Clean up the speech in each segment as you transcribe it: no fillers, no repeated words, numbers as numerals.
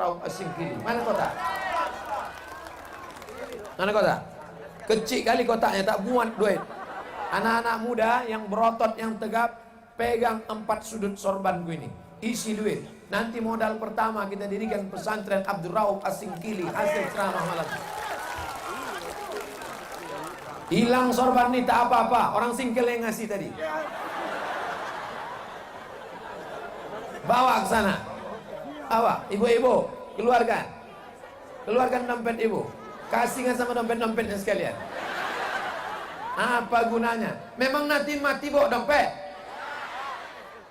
Rauf As-Singkili. Mana kotak? Mana kotak? Kecil kali kotaknya, tak muat duit. Anak-anak muda yang berotot, yang tegap, pegang 4 sudut sorbanku ini, isi duit. Nanti modal pertama kita dirikan pesantren Abdul Rauf As-Singkili, hasil ceramah malam. Hilang sorban ini tak apa-apa, orang Singkil yang ngasih tadi. Bawa ke sana. Bawa, ibu-ibu, keluarkan dompet ibu. Kasihkan sama dompet-dompetnya sekalian. Apa gunanya? Memang nanti mati bawa dompet?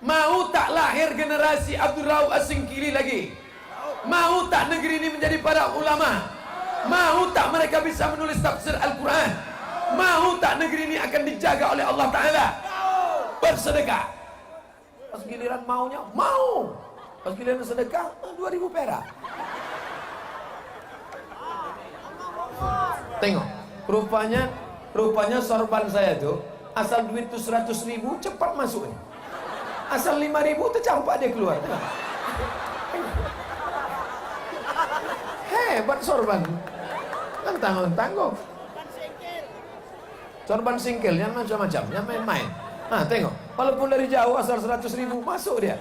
Mau tak lahir generasi Abdul Rauf As-Singkili lagi? Mau tak negeri ini menjadi para ulama? Mau tak mereka bisa menulis tafsir Al-Quran? Mau tak negeri ini akan dijaga oleh Allah Ta'ala? Bersedekah. Pas giliran maunya, mau. Pas giliran sedekah, 2.000 perak. Tengok, rupanya sorban saya tuh, asal duit tuh 100.000 cepat masuk. Asal 5.000 tercampak dia keluar. Hebat sorban. Kan tanggung-tanggung. Sorban singkil yang macam-macam, yang main-main. Nah tengok, walaupun dari jauh asal 100.000 masuk dia.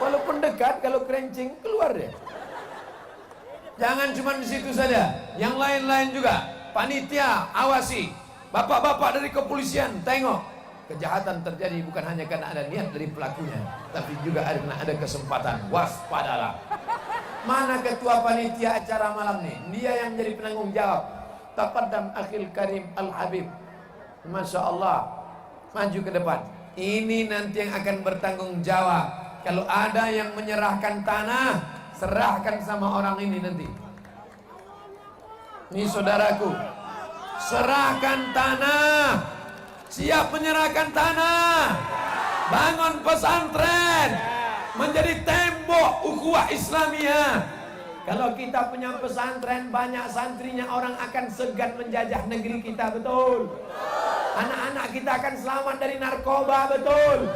Walaupun dekat, kalau kerencing keluar dia. Jangan cuma di situ saja, yang lain-lain juga. Panitia awasi, bapak-bapak dari kepolisian tengok. Kejahatan terjadi bukan hanya karena ada niat dari pelakunya, tapi juga karena ada kesempatan. Waspadalah. Mana ketua panitia acara malam nih? Dia yang menjadi penanggung jawab. Taqaddam akhil karim al-habib. Masya Allah, maju ke depan. Ini nanti yang akan bertanggung jawab. Kalau ada yang menyerahkan tanah, serahkan sama orang ini nanti. Ini saudaraku, serahkan tanah. Siap menyerahkan tanah. Bangun pesantren menjadi tembok ukhuwah Islamiyah. Kalau kita punya pesantren, banyak santrinya, orang akan segan menjajah negeri kita, betul. Anak-anak kita akan selamat dari narkoba, betul.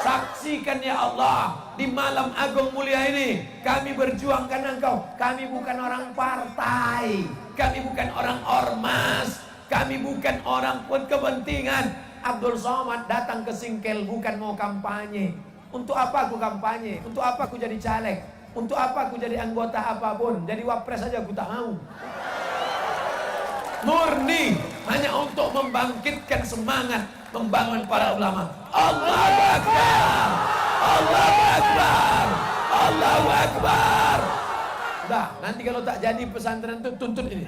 Saksikan ya Allah, di malam agung mulia ini kami berjuang karena Engkau. Kami bukan orang partai, kami bukan orang ormas, kami bukan orang pun kepentingan. Abdul Somad datang ke Singkil bukan mau kampanye. Untuk apa aku kampanye? Untuk apa aku jadi caleg? Untuk apa aku jadi anggota apapun? Jadi wapres saja aku tak mau. Murni hanya untuk membangkitkan semangat membangun para ulama. Allahu Akbar, Allahu Akbar, Allahu Akbar. Udah, nanti kalau tak jadi pesantren itu tuntut ini.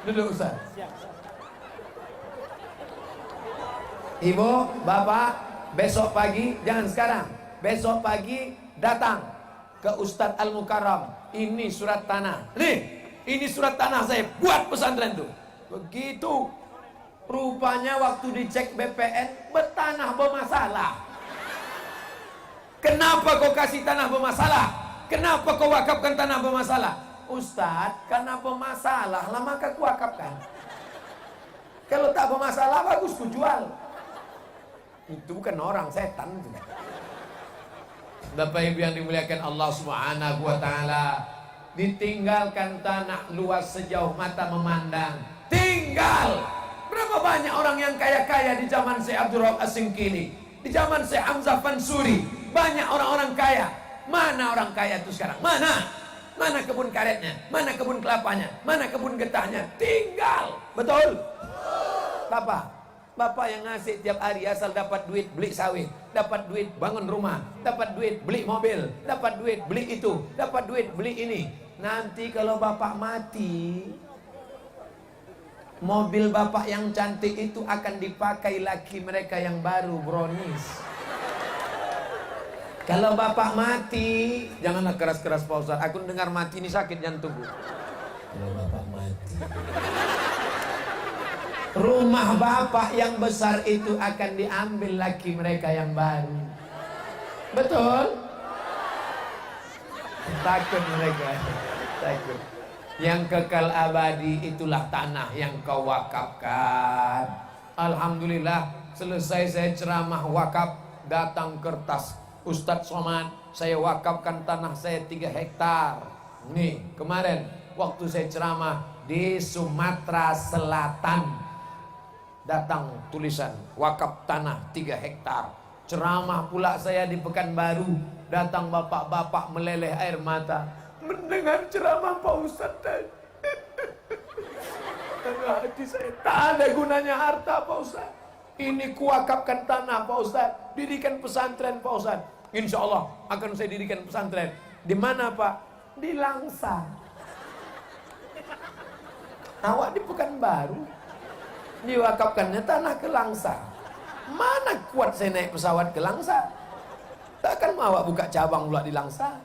Duduk Ustaz. Ibu, bapak, besok pagi, jangan sekarang, besok pagi datang ke Ustadz Al-Mukarram. Ini surat tanah. Nih, ini surat tanah saya buat pesantren tuh. Begitu. Rupanya waktu dicek BPN, bertanah bermasalah. Kenapa kau kasih tanah bermasalah? Kenapa kau wakafkan tanah bermasalah? Ustadz, karena bermasalah lah maka ku wakafkan. Kalau tak bermasalah bagus ku jual. Itu bukan orang, setan itu. Bapak Ibu yang dimuliakan Allah Subhanahu wa taala, ditinggalkan tanah luas sejauh mata memandang. Tinggal. Berapa banyak orang yang kaya-kaya di zaman Syekh Abdul Rauf As-Singkili, di zaman Syekh Hamzah Fansuri, banyak orang-orang kaya. Mana orang kaya itu sekarang? Mana? Mana kebun karetnya? Mana kebun kelapanya? Mana kebun getahnya? Tinggal. Betul? Bapak yang ngasih tiap hari asal dapat duit beli sawit, dapat duit bangun rumah, dapat duit beli mobil, dapat duit beli itu, dapat duit beli ini. Nanti kalau bapak mati, mobil bapak yang cantik itu akan dipakai laki mereka yang baru, brownies. Kalau bapak mati, janganlah keras-keras Pak Ustaz. Aku dengar mati ini sakit jantungku. Kalau bapak mati, rumah bapak yang besar itu akan diambil laki mereka yang baru. Betul? Takut mereka, takut. Yang kekal abadi itulah tanah yang kau wakafkan. Alhamdulillah, selesai saya ceramah wakaf, datang kertas Ustadz Somad saya wakafkan tanah saya 3 hektar. Nih, kemarin waktu saya ceramah di Sumatera Selatan, datang tulisan wakaf tanah 3 hektar. Ceramah pula saya di Pekanbaru, datang bapak-bapak meleleh air mata mendengar ceramah Pak Ustadz tadi. Hati saya, tak ada gunanya harta Pak Ustadz. Ini kuwakafkan tanah Pak Ustadz, dirikan pesantren Pak Ustadz. Insya Allah akan saya dirikan pesantren. Di mana Pak? Di Langsa. Awak di Pekanbaru, diwakafkannya tanah ke Langsa. Mana kuat saya naik pesawat ke Langsa? Takkan mau awak buka cabang pula di Langsa.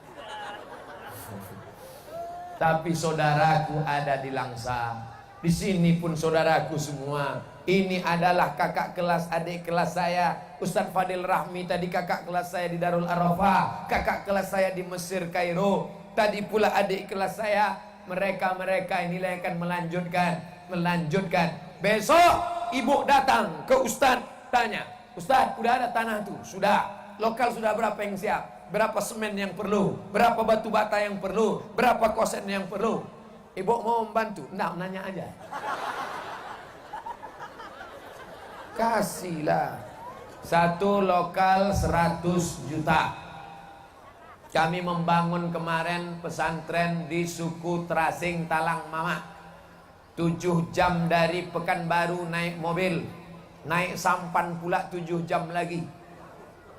Tapi saudaraku ada di Langsa. Di sini pun saudaraku semua. Ini adalah kakak kelas, adik kelas saya, Ustadz Fadil Rahmi. Tadi kakak kelas saya di Darul Arafah, kakak kelas saya di Mesir Kairo. Tadi pula adik kelas saya. Mereka inilah yang akan melanjutkan. Besok ibu datang ke Ustadz, tanya, Ustadz, udah ada tanah tuh? Sudah. Lokal sudah berapa yang siap? Berapa semen yang perlu? Berapa batu bata yang perlu? Berapa kosen yang perlu? Ibu mau membantu? Nggak, nanya aja. Kasihlah. Satu lokal 100 juta. Kami membangun kemarin pesantren di suku Terasing Talang Mama. 7 jam dari Pekanbaru naik mobil, naik sampan pula 7 jam lagi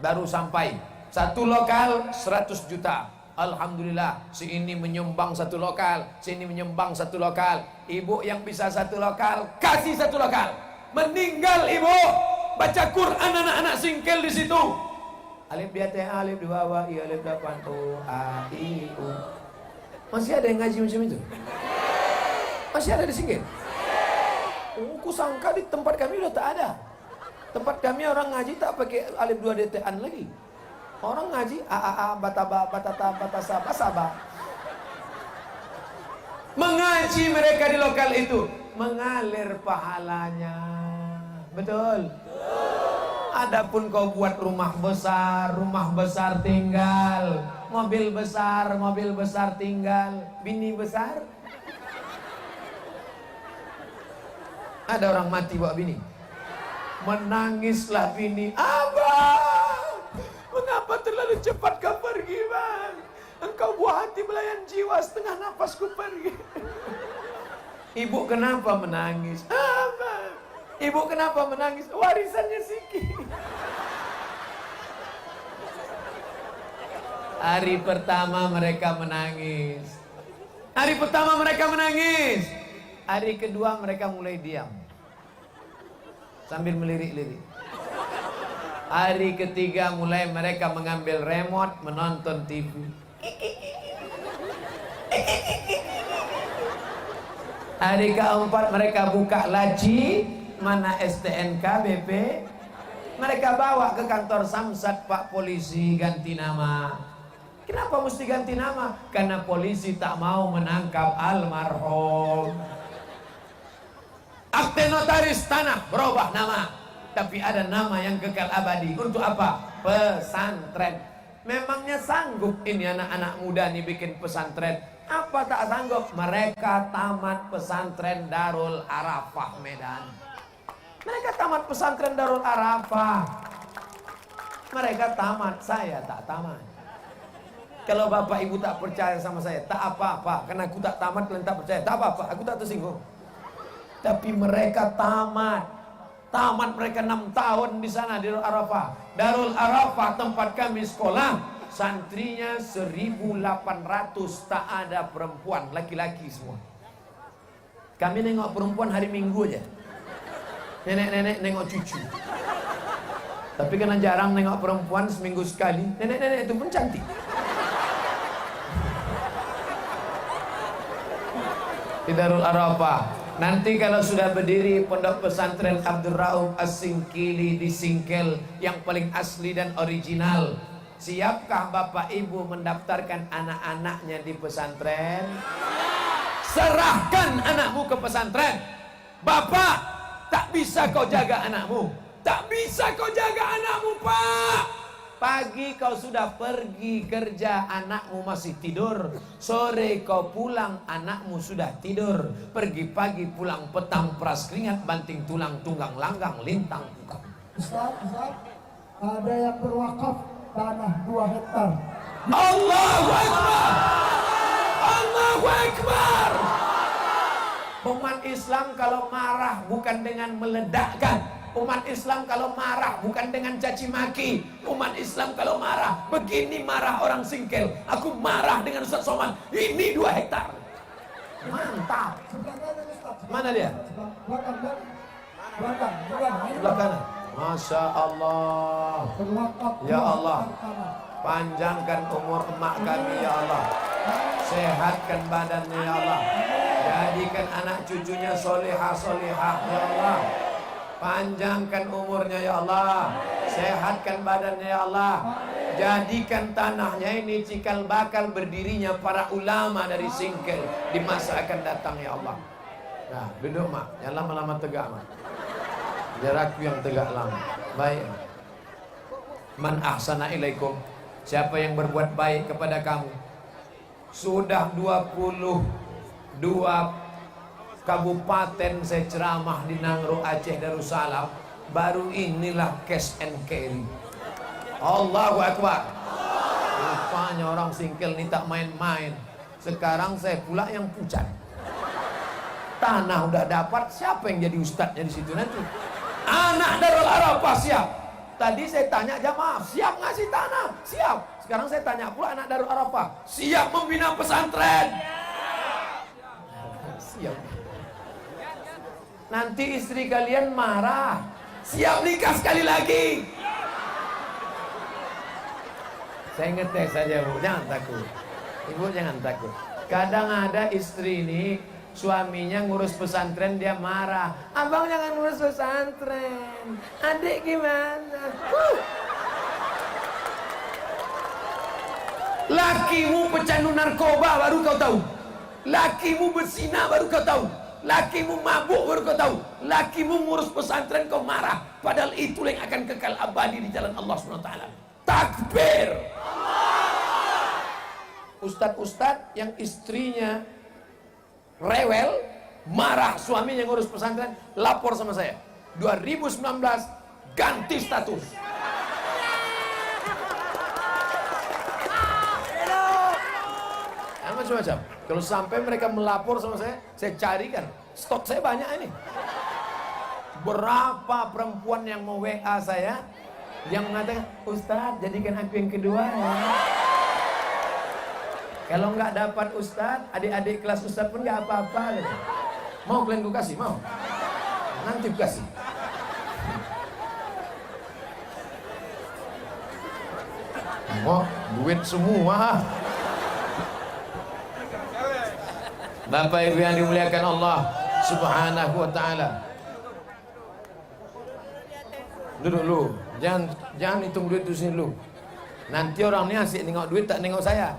baru sampai. Satu lokal 100 juta. Alhamdulillah, si ini menyumbang 1 lokal, si ini menyumbang 1 lokal. Ibu yang bisa 1 lokal, kasih 1 lokal. Meninggal ibu, baca Quran anak-anak singkel di situ. Alif di atas, alif di bawah, i alif depan, o a i u. Masih ada yang ngaji macam itu? Masih ada di singkil? Oh, ku sangka di tempat kami udah tak ada. Tempat kami orang ngaji tak pakai alif 2 DT-an lagi. Orang ngaji a bataba batata batasa basaba. Mengaji mereka di lokal itu mengalir pahalanya. Betul? Adapun kau buat rumah besar tinggal, mobil besar tinggal, bini besar. Ada orang mati bawa bini. Menangislah bini, Abang, mengapa terlalu cepat kau pergi, Bang? Engkau buah hati belayan jiwa, setengah nafasku pergi. Ibu kenapa menangis? Abang, ibu kenapa menangis? Warisannya Siki. Hari pertama mereka menangis. Hari kedua mereka mulai diam sambil melirik-lirik. Hari ketiga mulai mereka mengambil remote menonton TV. Hari keempat mereka buka laci, mana STNK BP. Mereka bawa ke kantor Samsat, Pak Polisi ganti nama. Kenapa mesti ganti nama? Karena polisi tak mau menangkap almarhum. Akte notaris tanah berubah nama, tapi ada nama yang kekal abadi. Untuk apa? Pesantren. Memangnya sanggup ini anak-anak muda nih bikin pesantren? Apa tak sanggup? Mereka tamat pesantren Darul Arafah Medan. Mereka tamat pesantren Darul Arafah. Mereka tamat, saya tak tamat. Kalau bapak ibu tak percaya sama saya, tak apa-apa. Karena aku tak tamat, kalian tak percaya, tak apa-apa. Aku tak tersinggung. Tapi mereka tamat mereka 6 tahun di sana di Darul Arafah. Darul Arafah tempat kami sekolah, santrinya 1.800, tak ada perempuan, laki-laki semua. Kami nengok perempuan hari Minggu aja. Nenek-nenek nengok cucu. Tapi karena jarang nengok perempuan, seminggu sekali, nenek-nenek itu pun cantik. Di Darul Arafah. Nanti kalau sudah berdiri pondok pesantren Abdul Rauf As-Singkili di Singkel yang paling asli dan original, siapkah bapak ibu mendaftarkan anak-anaknya di pesantren? Serahkan anakmu ke pesantren. Bapak, tak bisa kau jaga anakmu. Tak bisa kau jaga anakmu, Pak. Pagi kau sudah pergi kerja, anakmu masih tidur. Sore kau pulang, anakmu sudah tidur. Pergi pagi, pulang petang, peras keringat, banting tulang, tunggang langgang, lintang tukang. Ustaz, ada yang berwakaf tanah 2 hektar. Allahu Akbar! Allahu Akbar! Umat Islam kalau marah bukan dengan meledakkan. Umat Islam kalau marah bukan dengan caci maki. Umat Islam kalau marah, begini marah orang Singkel. Aku marah dengan Ustaz Somad. Ini 2 hektar. Mantap. Mana dia? Sebelah kanan. Masya Allah. Ya Allah, panjangkan umur emak kami ya Allah. Sehatkan badannya ya Allah. Jadikan anak cucunya solehah ya Allah. Panjangkan umurnya ya Allah. Sehatkan badannya ya Allah. Jadikan tanahnya ini cikal bakal berdirinya para ulama dari Singkel di masa akan datang ya Allah. Nah, duduk mak, jangan lama-lama tegak mak. Jarakku yang tegak lama. Baik. Man ahsana ilaikum. Siapa yang berbuat baik kepada kamu. Sudah 22 kabupaten saya ceramah di Nangro, Aceh, Darussalam. Baru inilah cash and carry. Allahu Akbar. Rupanya orang Singkel ini tak main-main. Sekarang saya pula yang pucat. Tanah udah dapat, siapa yang jadi ustadznya di situ nanti? Anak Darul Arafah siap. Tadi saya tanya jamaah, siap ngasih tanah? Siap. Sekarang saya tanya pula anak Darul Arafah, siap membina pesantren? Siap. Nanti istri kalian marah, siap nikah sekali lagi? Saya ngetes saja bu, jangan takut. Ibu jangan takut. Kadang ada istri ini, suaminya ngurus pesantren dia marah. Abang jangan ngurus pesantren. Adik gimana? Lakimu pecandu narkoba baru kau tahu. Lakimu berzina baru kau tahu. Lakimu mabuk baru kau tahu. Lakimu ngurus pesantren kau marah. Padahal itulah yang akan kekal abadi di jalan Allah SWT. Takbir. Ustadz-ustadz yang istrinya rewel, marah suaminya ngurus pesantren, lapor sama saya. 2019 ganti status. Macam-macam. Kalau sampai mereka melapor sama saya carikan. Stok saya banyak ini. Berapa perempuan yang mau WA saya yang mengatakan, Ustadz jadikan aku yang kedua ya. Kalau nggak dapat Ustadz, adik-adik kelas Ustadz pun nggak apa-apa. Gitu. Mau kalian gue kasih? Mau? Nanti gue kasih. Mau duit semua. Bapak Ibu yang dimuliakan Allah Subhanahu wa ta'ala. Duduk lu. Jangan hitung duit itu sini lu. Nanti orang ini asik nengok duit tak nengok saya.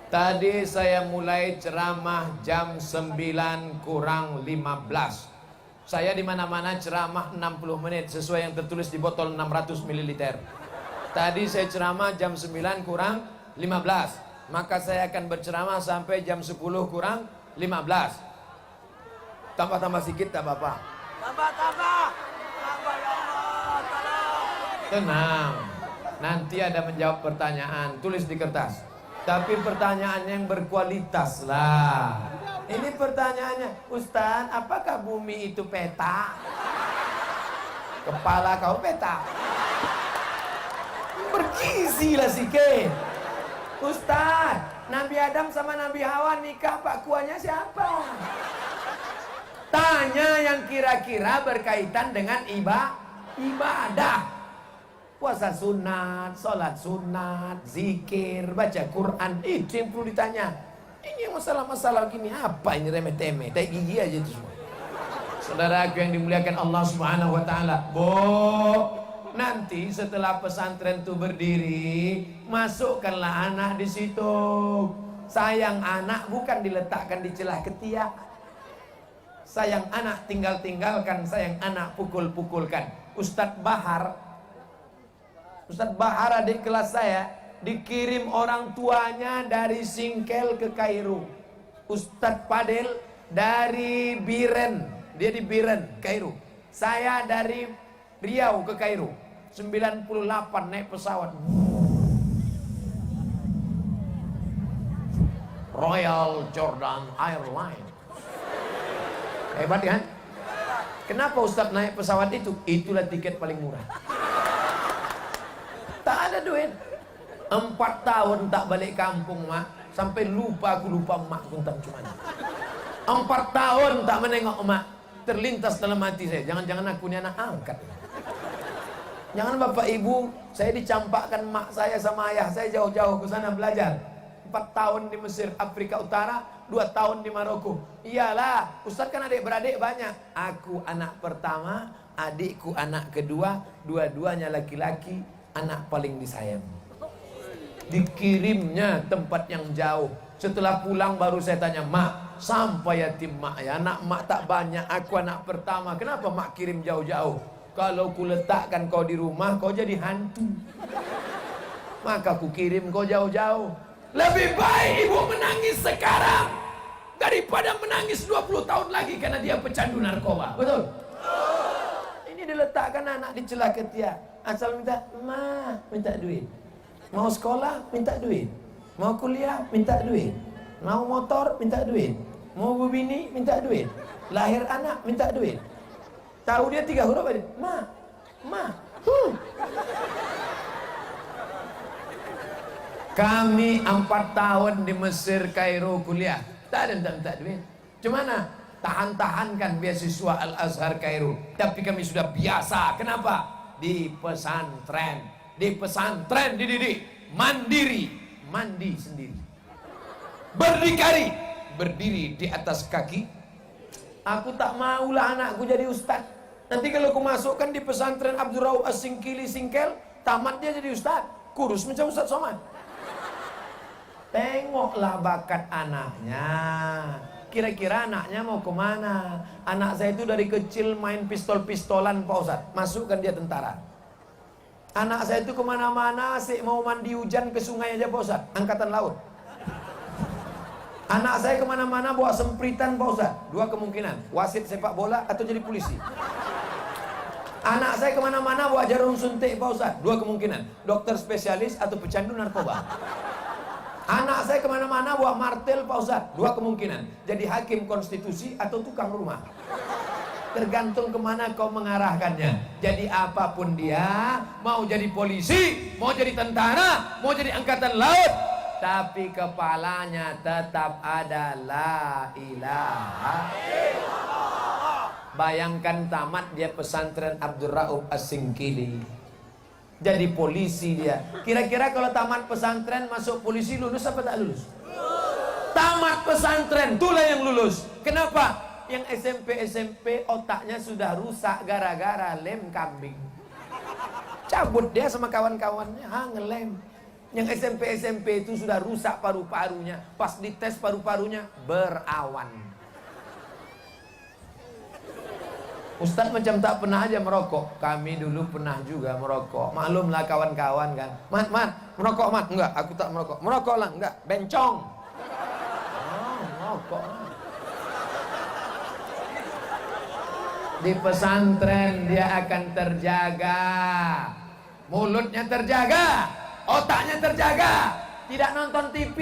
Tadi saya mulai ceramah jam 9 kurang 15. Saya di mana-mana ceramah 60 menit sesuai yang tertulis di botol 600 ml. Tadi saya ceramah jam 9 kurang 15. Maka saya akan berceramah sampai jam 10 kurang 15. Tambah-tambah sedikit tak apa-apa. Tambah ya Allah. Tenang. Nanti ada menjawab pertanyaan. Tulis di kertas. Tapi pertanyaannya yang berkualitas lah. Ini pertanyaannya, Ustaz, apakah bumi itu peta? Kepala kau peta. Bergizi lah sikit. Ustaz, Nabi Adam sama Nabi Hawa nikah Pak Kuahnya siapa? Tanya yang kira-kira berkaitan dengan ibadah. Puasa sunat, sholat sunat, zikir, baca Quran. Itu yang perlu ditanya. Ini masalah-masalah gini, apa ini remeh-temeh? Tai gigi aja itu semua. Saudaraku yang dimuliakan Allah Subhanahu wa ta'ala. Nanti setelah pesantren itu berdiri, masukkanlah anak di situ. Sayang anak bukan diletakkan di celah ketiak. Sayang anak tinggal-tinggalkan, sayang anak pukul-pukulkan. Ustadz Bahar Ustadz Bahar adik kelas saya dikirim orang tuanya dari Singkel ke Kairo. Ustadz Fadil dari Biren, dia di Biren, Kairo. Saya dari Riau ke Kairo. 98 naik pesawat. Royal Jordan Airlines. Hebat kan? Kenapa Ustadz naik pesawat itu? Itulah tiket paling murah. Tak ada duit. 4 tahun tak balik kampung, mak. Sampai aku lupa mak tentang cuman. 4 tahun tak menengok mak. Terlintas dalam hati saya, jangan-jangan aku ini anak angkat. Jangan bapak ibu, saya dicampakkan mak saya sama ayah saya jauh-jauh ke sana belajar. 4 tahun di Mesir, Afrika Utara, 2 tahun di Maroko. Iyalah, Ustadz kan adik-beradik banyak. Aku anak pertama, adikku anak kedua, dua-duanya laki-laki, anak paling disayang. Dikirimnya tempat yang jauh. Setelah pulang baru saya tanya, mak, sampai yatim mak ya, anak mak tak banyak, aku anak pertama, kenapa mak kirim jauh-jauh? Kalau ku letakkan kau di rumah, kau jadi hantu. Maka ku kirim kau jauh-jauh. Lebih baik ibu menangis sekarang daripada menangis 20 tahun lagi karena dia pecandu narkoba. Betul? Ini diletakkan anak di celah ketiak. Asal minta, ma, minta duit. Mau sekolah, minta duit. Mau kuliah, minta duit. Mau motor, minta duit. Mau bini, minta duit. Lahir anak, minta duit. Tahu dia 3 huruf aja. Ma. Kami 4 tahun di Mesir, Kairo kuliah. Tak ada minta duit. Cumana? Tahan-tahankan beasiswa Al-Azhar Kairo. Tapi kami sudah biasa. Kenapa? Di pesantren. Di pesantren dididik. Mandiri. Mandi sendiri. Berdikari. Berdiri di atas kaki. Aku tak maulah anakku jadi ustaz. Nanti kalau aku masukkan di pesantren Abdurrauf As-Singkili Singkel, tamat dia jadi ustaz. Kurus macam Ustaz Somad. Tengoklah bakat anaknya. Kira-kira anaknya mau kemana? Anak saya itu dari kecil main pistol-pistolan Pak Ustaz. Masukkan dia tentara. Anak saya itu kemana-mana asik mau mandi hujan ke sungai aja Pak Ustaz. Angkatan laut. Anak saya kemana-mana bawa sempritan Pak Ustaz. 2 kemungkinan, wasit sepak bola atau jadi polisi. Anak saya kemana-mana bawa jarum suntik Pak Ustaz. 2 kemungkinan, dokter spesialis atau pecandu narkoba. Anak saya kemana-mana bawa martel Pak Ustaz. 2 kemungkinan, jadi hakim konstitusi atau tukang rumah. Tergantung kemana kau mengarahkannya. Jadi apapun dia, mau jadi polisi, mau jadi tentara, mau jadi angkatan laut, tapi kepalanya tetap ada la ilaha illallah. Bayangkan tamat dia pesantren Abdurrauf As-Singkili. Jadi polisi dia. Kira-kira kalau tamat pesantren masuk polisi lulus apa tak lulus? Tamat pesantren itulah yang lulus. Kenapa? Yang SMP otaknya sudah rusak gara-gara lem kambing. Cabut dia sama kawan-kawannya, ngelem. Yang SMP itu sudah rusak paru-parunya. Pas dites paru-parunya berawan. Ustadz macam tak pernah aja merokok. Kami dulu pernah juga merokok. Maklumlah kawan-kawan kan. Mat, merokok mat? Enggak, aku tak merokok. Merokok lah, enggak. Bencong. Oh, merokok. Di pesantren dia akan terjaga. Mulutnya terjaga. Otaknya terjaga. Tidak nonton TV.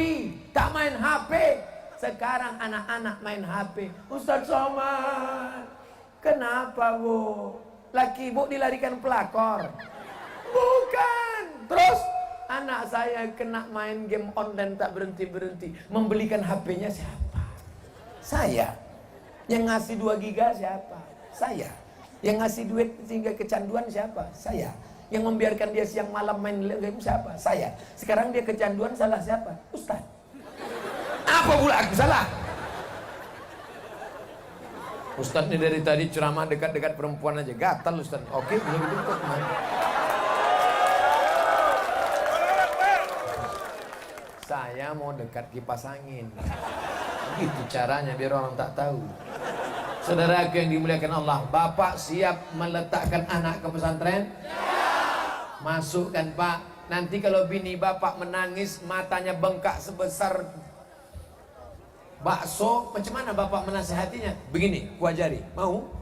Tak main HP. Sekarang anak-anak main HP. Ustadz Somad, kenapa bu? Laki ibu dilarikan pelakor? Bukan. Terus anak saya kena main game online tak berhenti-berhenti. Membelikan HP-nya siapa? Saya. Yang ngasih 2 giga siapa? Saya. Yang ngasih duit sehingga kecanduan siapa? Saya. Yang membiarkan dia siang malam main game siapa? Saya. Sekarang dia kecanduan, salah siapa? Ustaz. Apa pula aku salah? Ustaz ini dari tadi ceramah dekat-dekat perempuan aja, gatal Ustaz. Oke, boleh gitu teman. Saya mau dekat kipas angin. Gitu caranya biar orang tak tahu. Saudaraku yang dimuliakan Allah, Bapak siap meletakkan anak ke pesantren? Masukkan Pak. Nanti kalau bini bapak menangis, matanya bengkak sebesar bakso, macam mana bapak menasihatinya? Begini, ku ajari. Mau?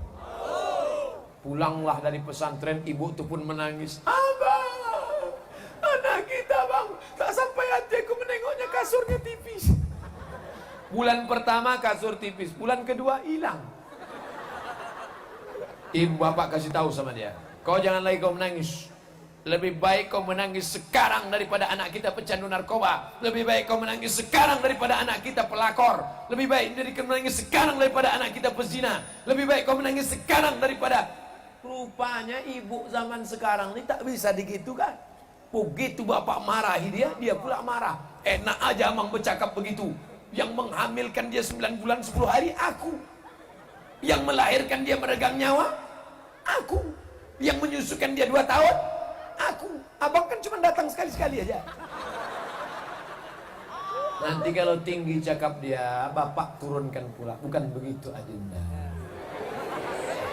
Pulanglah dari pesantren, ibu itu pun menangis. Abang, anak kita bang, tak sampai hati aku menengoknya, kasurnya tipis. Bulan pertama kasur tipis, bulan kedua hilang. Ibu bapak kasih tahu sama dia, kau jangan lagi kau menangis. Lebih baik kau menangis sekarang daripada anak kita pecandu narkoba. Lebih baik kau menangis sekarang daripada anak kita pelakor. Lebih baik kau menangis sekarang daripada anak kita pezina. Lebih baik kau menangis sekarang daripada... Rupanya ibu zaman sekarang ini tak bisa digitukan. Begitu bapak marahi dia, dia pula marah. Enak aja amang bercakap begitu. Yang menghamilkan dia 9 bulan 10 hari, aku. Yang melahirkan dia meregang nyawa, aku. Yang menyusukan dia 2 tahun, aku. Abang kan cuma datang sekali-sekali aja. Nanti kalau tinggi cakap dia, bapak turunkan pula. Bukan begitu Adinda.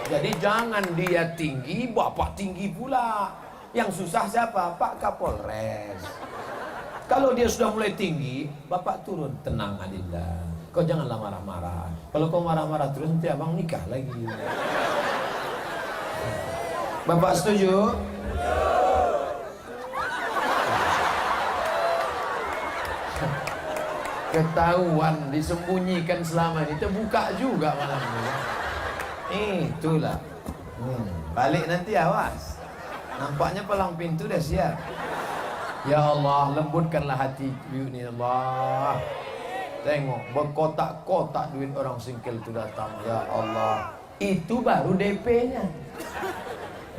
Jadi jangan dia tinggi, bapak tinggi pula. Yang susah siapa? Pak Kapolres. Kalau dia sudah mulai tinggi, bapak turun. Tenang Adinda, kau janganlah marah-marah. Kalau kau marah-marah terus, nanti abang nikah lagi. Bapak setuju? Ketahuan, disembunyikan selama ini, terbuka juga malam ini. Itulah. Balik nanti awas. Nampaknya palang pintu dah siap. Ya Allah, lembutkanlah hati ini Allah. Tengok, berkotak-kotak duit orang singkil itu datang. Ya Allah, itu baru DP-nya.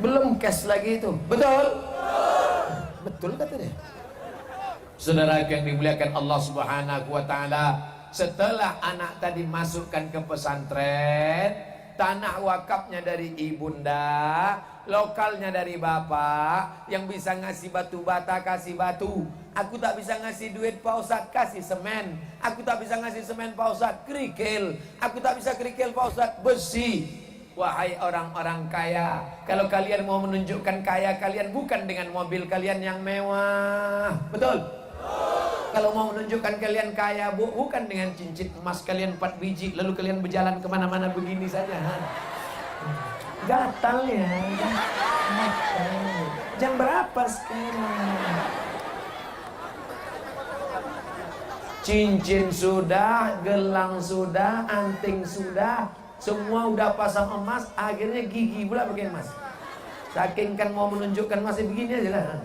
Belum cash lagi itu. Betul? Betul kata dia. Saudara yang dimuliakan Allah Subhanahu wa taala, setelah anak tadi masukkan ke pesantren, tanah wakafnya dari ibunda, lokalnya dari bapak. Yang bisa ngasih batu bata, kasih batu. Aku tak bisa ngasih duit Pak Ustadz, kasih semen. Aku tak bisa ngasih semen Pak Ustadz, kerikil. Aku tak bisa kerikil Pak Ustadz, besi. Wahai orang-orang kaya, kalau kalian mau menunjukkan kaya kalian, bukan dengan mobil kalian yang mewah. Betul? Kalau mau menunjukkan kalian kaya, bukan dengan cincin emas kalian 4 biji, lalu kalian berjalan kemana-mana begini saja. Gatal ya. Jam berapa sekarang? Cincin sudah, gelang sudah, anting sudah, semua udah pasang emas, akhirnya gigi pula pakai emas. Saking kan mau menunjukkan masih begini aja lah.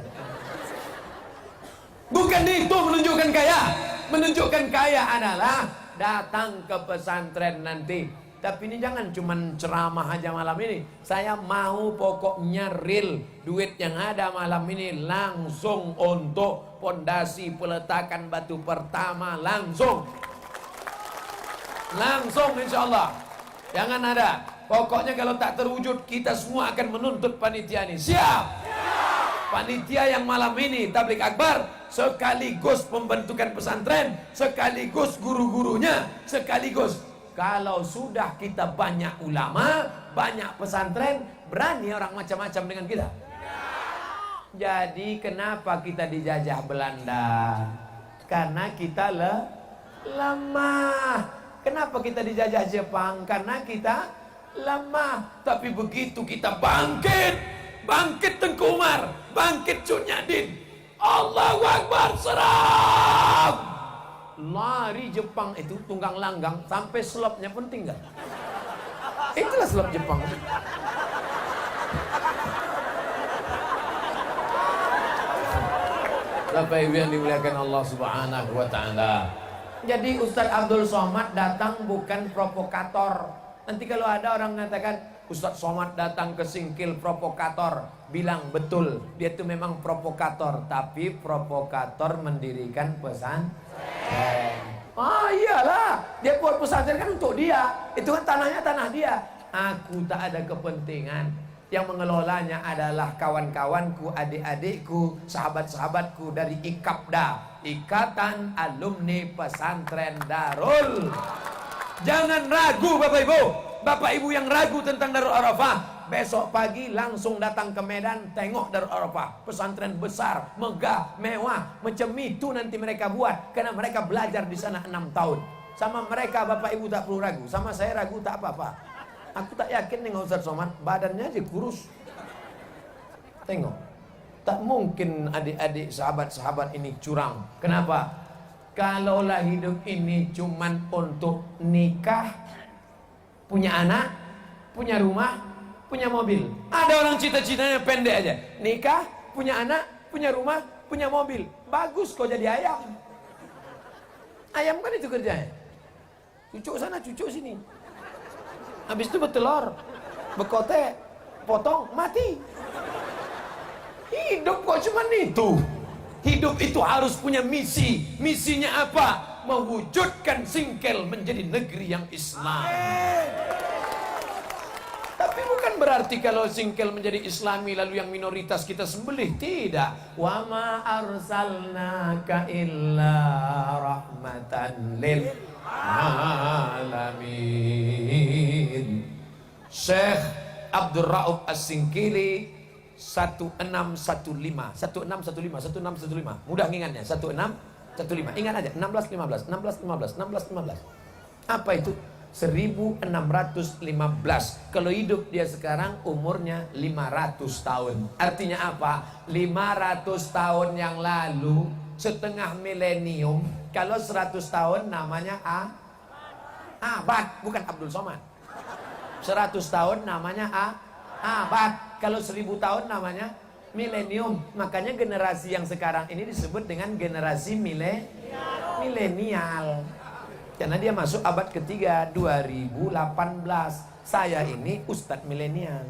Bukan itu menunjukkan kaya. Menunjukkan kaya adalah datang ke pesantren nanti. Tapi ini jangan cuman ceramah aja malam ini. Saya mau pokoknya real. Duit yang ada malam ini langsung untuk pondasi peletakan batu pertama. Langsung insya Allah. Jangan ada. Pokoknya kalau tak terwujud, kita semua akan menuntut panitia ini. Siap? Panitia yang malam ini tablik akbar, sekaligus pembentukan pesantren, sekaligus guru-gurunya, sekaligus. Kalau sudah kita banyak ulama, banyak pesantren, berani orang macam-macam dengan kita. Jadi kenapa kita dijajah Belanda? Karena kita lemah. Kenapa kita dijajah Jepang? Karena kita lemah. Tapi begitu kita bangkit Tengku Umar, bangkit Cut Nyak, Allahu Akbar, serang. Lari Jepang itu tunggang langgang sampai slopnya pun tinggal. Itulah slop Jepang. Bapak Ibu yang dimuliakan Allah Subhanahu wa taala. Jadi Ustaz Abdul Somad datang bukan provokator. Nanti kalau ada orang mengatakan Ustaz Somad datang ke Singkil provokator, bilang betul, dia itu memang provokator, tapi provokator mendirikan pesantren. Oh iyalah, dia buat pesantren kan untuk dia, itu kan tanahnya tanah dia. Aku tak ada kepentingan, yang mengelolanya adalah kawan-kawanku, adik-adikku, sahabat-sahabatku dari IKAPDA, Ikatan Alumni Pesantren Darul. Jangan ragu Bapak Ibu. Bapak Ibu yang ragu tentang Darul Arafah, besok pagi langsung datang ke Medan, tengok Darul Arafah. Pesantren besar, megah, mewah. Macam itu nanti mereka buat. Karena mereka belajar di sana 6 tahun. Sama mereka Bapak Ibu tak perlu ragu. Sama saya ragu tak apa-apa. Aku tak yakin dengan Ustaz Somad, badannya aja kurus. Tengok. Tak mungkin adik-adik sahabat-sahabat ini curang. Kenapa? Kalaulah hidup ini cuman untuk nikah, punya anak, punya rumah, punya mobil. Ada orang cita-citanya pendek aja. Nikah, punya anak, punya rumah, punya mobil. Bagus kau jadi ayam. Ayam kan itu kerjanya. Cucuk sana, cucuk sini. Habis itu bertelur, berkotek, potong, mati. Hidup kok cuman itu. Hidup itu harus punya misi. Misinya apa? Mewujudkan Singkel menjadi negeri yang Islam. Tapi bukan berarti kalau Singkel menjadi Islami lalu yang minoritas kita sembelih. Tidak. Wa ma arsalnaka illa rahmatan lil alamin. Syekh Abdul Rauf As-Singkili 1615 mudah ingatnya. 1615 ingat aja. 1615 apa itu? 1615. Kalau hidup dia sekarang umurnya 500 tahun. Artinya apa? 500 tahun yang lalu, setengah milenium. Kalau 100 tahun namanya abad, bukan Abdul Somad. 100 tahun namanya abad. Kalau 1000 tahun namanya milenium. Makanya generasi yang sekarang ini disebut dengan generasi milenial. Karena dia masuk abad ketiga, 2018. Saya ini Ustadz milenial.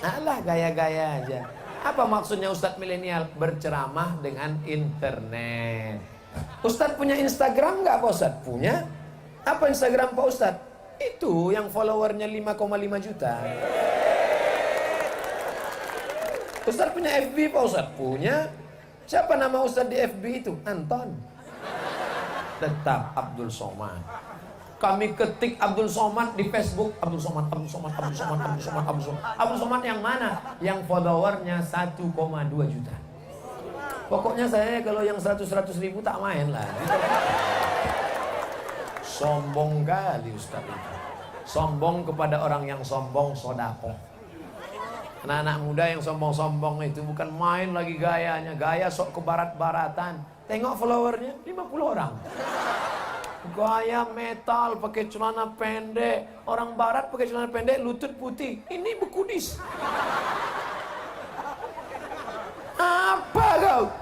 Alah, gaya-gaya aja. Apa maksudnya Ustadz milenial? Berceramah dengan internet. Ustadz punya Instagram nggak Pak Ustadz? Punya. Apa Instagram Pak Ustadz? Itu yang followernya 5,5 juta. Ustadz punya FB Pak Ustadz? Punya. Siapa nama Ustadz di FB itu? Anton. Tetap Abdul Somad. Kami ketik Abdul Somad di Facebook. Abdul Somad yang mana? Yang followernya 1,2 juta. Pokoknya saya kalau yang 100 ribu tak main lah. Sombong kali Ustadz itu. Sombong kepada orang yang sombong sodako. Anak-anak muda yang sombong-sombong itu bukan main lagi gayanya. Gaya sok ke barat-baratan. Tengok followernya 50 orang. Gaya metal pakai celana pendek. Orang barat pakai celana pendek lutut putih. Ini bekudis. Apa kau?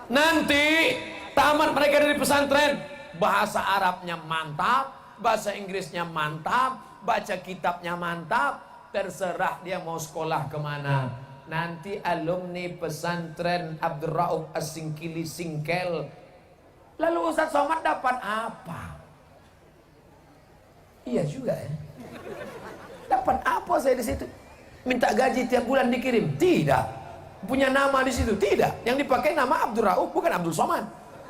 Nanti tamat mereka dari pesantren, bahasa Arabnya mantap, bahasa Inggrisnya mantap, baca kitabnya mantap. Terserah dia mau sekolah kemana. Nanti alumni pesantren Abdul Rauf As-Singkili Singkel. Lalu Ustaz Somad dapat apa? Iya juga ya. Dapat apa saya di situ? Minta gaji tiap bulan dikirim? Tidak. Punya nama di situ? Tidak. Yang dipakai nama Abdul Rauf, bukan Abdul Somad.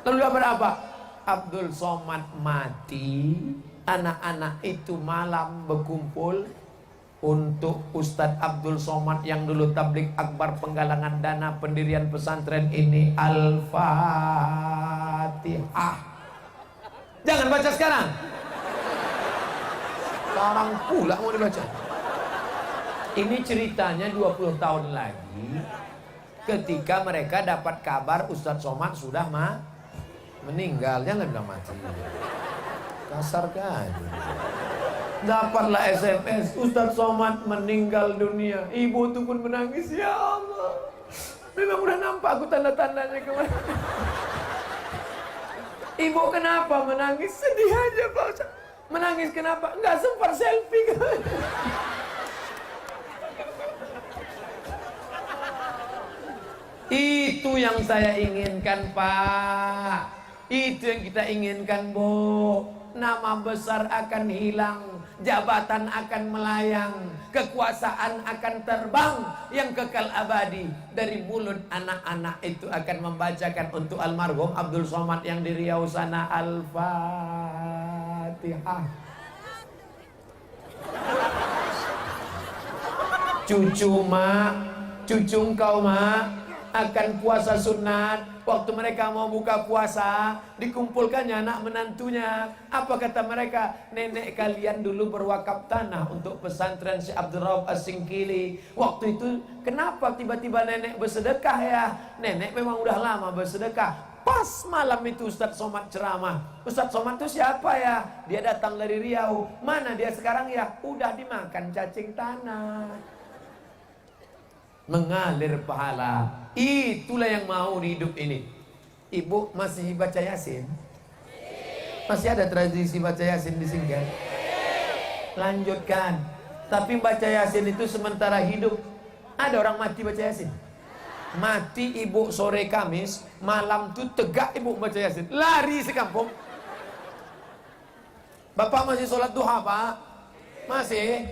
Lalu dapat apa? Abdul Somad mati, anak-anak itu malam berkumpul untuk Ustadz Abdul Somad yang dulu tablik akbar penggalangan dana pendirian pesantren ini. Al-Fatihah. Jangan baca sekarang. Sekarang pula mau dibaca. Ini ceritanya 20 tahun lagi, ketika mereka dapat kabar Ustadz Somad sudah meninggal. Jangan bilang mati. Kasar kan. Dapatlah SMS, Ustadz Somad meninggal dunia. Ibu itu pun menangis. Ya Allah, memang udah nampak aku tanda-tandanya kemarin. Ibu kenapa menangis? Sedih aja Pak Ustadz. Menangis kenapa? Enggak sempat selfie. Itu yang saya inginkan Pak. Itu yang kita inginkan Bu. Nama besar akan hilang, jabatan akan melayang, kekuasaan akan terbang, yang kekal abadi dari mulut anak-anak itu akan membacakan untuk almarhum Abdul Somad yang di Riau sana. Al-Fatihah. cucu mak, cucu engkau mak akan puasa sunat. Waktu mereka mau buka puasa, dikumpulkannya anak menantunya. Apa kata mereka? Nenek kalian dulu berwakaf tanah untuk pesantren Syekh Abdul Rauf As-Singkili. Waktu itu kenapa tiba-tiba nenek bersedekah ya? Nenek memang udah lama bersedekah. Pas malam itu Ustadz Somad ceramah. Ustadz Somad itu siapa ya? Dia datang dari Riau. Mana dia sekarang ya? Udah dimakan cacing tanah. Mengalir pahala. Itulah yang mau di hidup ini. Ibu masih baca Yasin? Masih ada tradisi baca Yasin di sini kan? Lanjutkan. Tapi baca Yasin itu sementara hidup. Ada orang mati baca Yasin? Mati ibu sore Kamis, malam tuh tegak ibu baca Yasin, lari sekampung. Bapak masih sholat duha pak? Masih?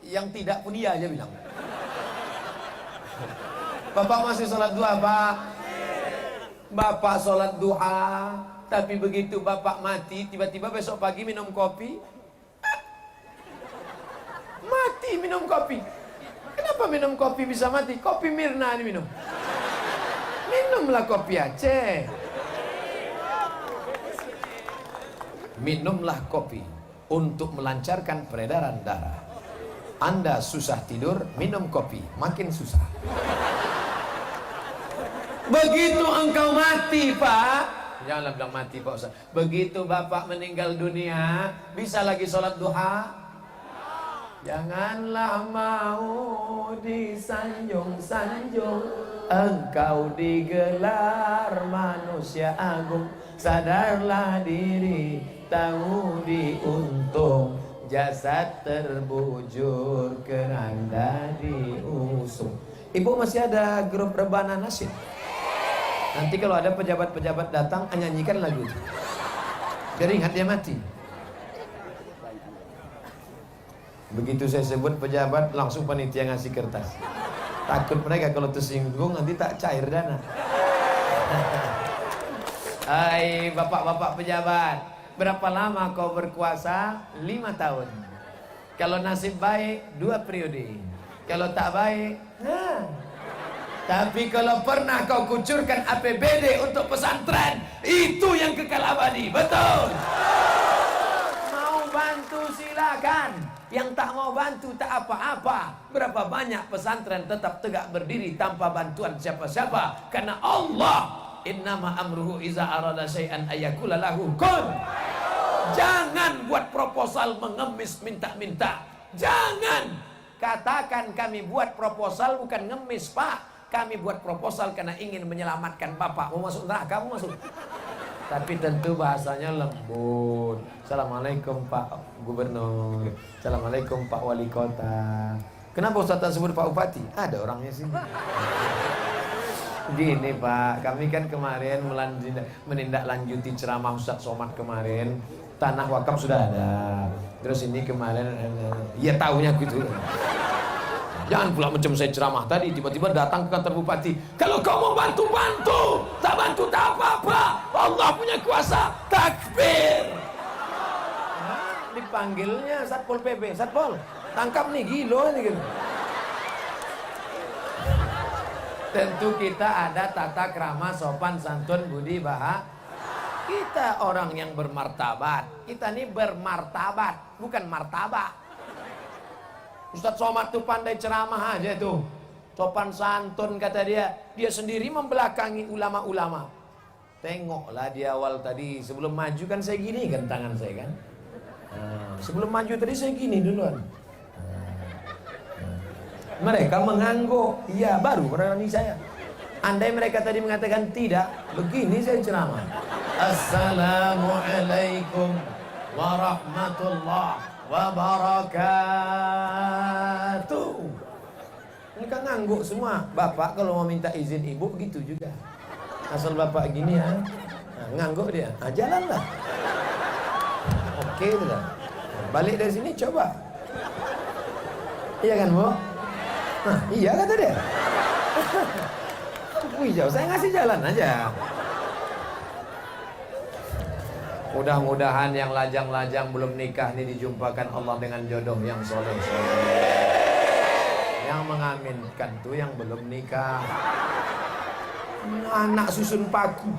Yang tidak pun dia aja bilang. Bapak masih sholat duha pak? Bapak sholat duha, tapi begitu bapak mati, tiba-tiba besok pagi minum kopi, mati minum kopi. Kenapa minum kopi bisa mati? Kopi Mirna diminum. Minumlah kopi Aceh. Minumlah kopi untuk melancarkan peredaran darah. Anda susah tidur, minum kopi, makin susah. Begitu engkau mati pak, janganlah bilang mati pak Ustaz. Begitu bapak meninggal dunia, bisa lagi sholat duha? Janganlah mau disanjung-sanjung, engkau digelar manusia agung. Sadarlah diri, tahu diuntung, jasad terbujur, keranda diusung. Ibu masih ada grup rebana nasyid? Nanti kalau ada pejabat-pejabat datang, nyanyikan lagu itu. Biar ingat dia mati. Begitu saya sebut pejabat, langsung panitia ngasih kertas. Takut mereka kalau tersinggung nanti tak cair dana. Hai bapak-bapak pejabat, berapa lama kau berkuasa? 5 tahun. Kalau nasib baik 2 periode. Kalau tak baik, tapi kalau pernah kau kucurkan APBD untuk pesantren, itu yang kekal abadi. Betul. Mau bantu silakan. Yang tak mau bantu tak apa-apa. Berapa banyak pesantren tetap tegak berdiri tanpa bantuan siapa-siapa? Karena Allah, innama amruhu iza arada syai'an ayyakula lahu kun. Jangan buat proposal mengemis minta-minta. Jangan katakan kami buat proposal bukan ngemis pak. Kami buat proposal karena ingin menyelamatkan bapak. Mau masuk neraka, kamu masuk. Tapi tentu bahasanya lembut. Assalamualaikum Pak Gubernur. Assalamualaikum Pak Wali Kota. Kenapa Ustaz sebut Pak Bupati? Ada orangnya sih. Gini Pak, kami kan kemarin menindaklanjuti ceramah Ustaz Somad kemarin. Tanah wakaf sudah ada. Terus ini kemarin, ya tahunya gitu. Jangan pula macam saya ceramah tadi, tiba-tiba datang ke kantor bupati. Kalau kau mau bantu, bantu. Tak bantu, tak apa-apa. Allah punya kuasa. Takbir. Nah, dipanggilnya Satpol PP. Satpol, tangkap nih, gilo nih gitu. Tentu kita ada tata krama, sopan, santun, budi, bahasa. Kita orang yang bermartabat. Kita nih bermartabat, bukan martabak. Ustadz Somad tuh pandai ceramah aja tuh, sopan santun kata dia. Dia sendiri membelakangi ulama-ulama. Tengoklah di awal tadi, sebelum maju kan saya gini kan tangan saya kan. Sebelum maju tadi saya gini duluan. Mereka mengangguk, iya baru berani saya. Andai mereka tadi mengatakan tidak, begini saya ceramah. Assalamualaikum warahmatullahi wabarakatuh. Ini kan ngangguk semua. Bapak kalau mau minta izin ibu gitu juga. Asal bapak gini ya, nah, ngangguk dia. Nah, jalanlah. Oke sudah. Balik dari sini coba. Iya kan Bu? Nah, iya kata dia. Wih jauh, saya ngasih jalan aja. Mudah-mudahan yang lajang-lajang belum nikah ini dijumpakan Allah dengan jodoh yang soleh. Yang mengaminkan tuh yang belum nikah. Anak susun paku.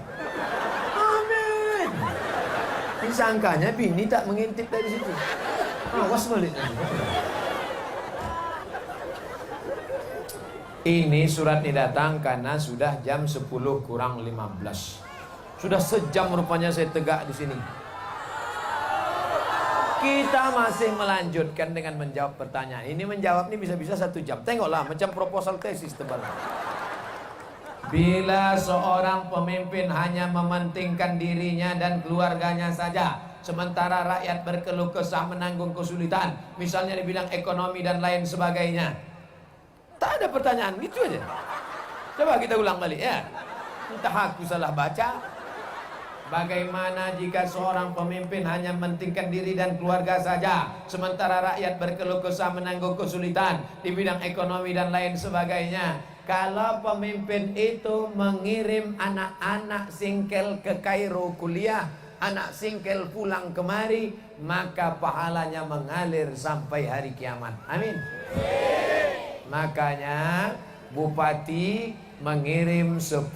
Amin. Disangkanya bini tak mengintip dari situ. Awas balik. Ini surat ini datang karena sudah jam 10 kurang 15. Sudah sejam rupanya saya tegak di sini. Kita masih melanjutkan dengan menjawab pertanyaan. Ini menjawab ini bisa-bisa 1 jam. Tengoklah macam proposal tesis tebal. Bila seorang pemimpin hanya mementingkan dirinya dan keluarganya saja, sementara rakyat berkeluh kesah menanggung kesulitan, misalnya di bidang ekonomi dan lain sebagainya. Tak ada pertanyaan, gitu aja. Coba kita ulang balik ya. Entah aku salah baca. Bagaimana jika seorang pemimpin hanya mementingkan diri dan keluarga saja, sementara rakyat berkeluh kesah menanggung kesulitan di bidang ekonomi dan lain sebagainya? Kalau pemimpin itu mengirim anak-anak singkel ke Kairo kuliah, anak singkel pulang kemari, maka pahalanya mengalir sampai hari kiamat. Amin. Makanya bupati mengirim 10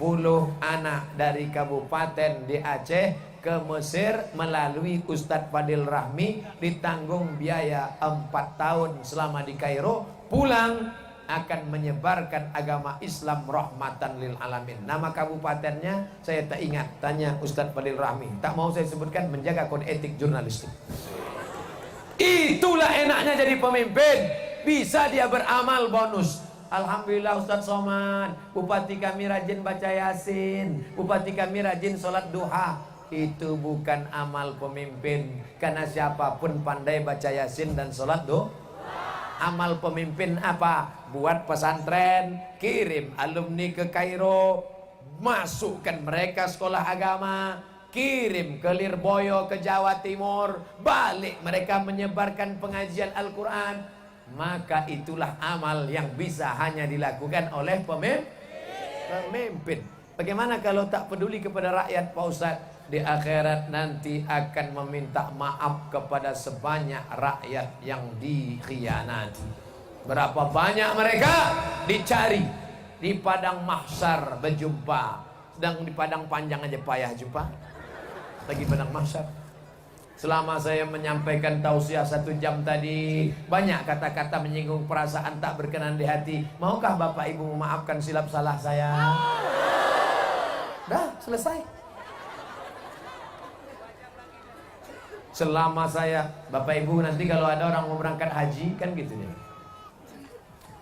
anak dari kabupaten di Aceh ke Mesir melalui Ustadz Fadil Rahmi, ditanggung biaya 4 tahun selama di Kairo, pulang akan menyebarkan agama Islam rahmatan lil alamin. Nama kabupatennya saya tak ingat, tanya Ustadz Fadil Rahmi. Tak mau saya sebutkan, menjaga kode etik jurnalistik. Itulah enaknya jadi pemimpin. Bisa dia beramal bonus. Alhamdulillah Ustadz Somad, bupati kami rajin baca Yasin, bupati kami rajin sholat duha. Itu bukan amal pemimpin, karena siapapun pandai baca Yasin dan sholat duha. Amal pemimpin apa? Buat pesantren, kirim alumni ke Kairo, masukkan mereka sekolah agama, kirim ke Lirboyo ke Jawa Timur, balik mereka menyebarkan pengajian Al-Quran. Maka itulah amal yang bisa hanya dilakukan oleh pemimpin. Bagaimana kalau tak peduli kepada rakyat, Pak Ustadz? Di akhirat nanti akan meminta maaf kepada sebanyak rakyat yang dikhianati. Berapa banyak mereka dicari di padang mahsyar berjumpa. Sedang di padang panjang aja payah jumpa, lagi padang mahsyar. Selama saya menyampaikan tausiah 1 jam tadi, banyak kata-kata menyinggung perasaan tak berkenan di hati. Maukah Bapak Ibu memaafkan silap salah saya? Dah, selesai. Selama saya, Bapak Ibu nanti kalau ada orang mau berangkat haji, kan gitu ya.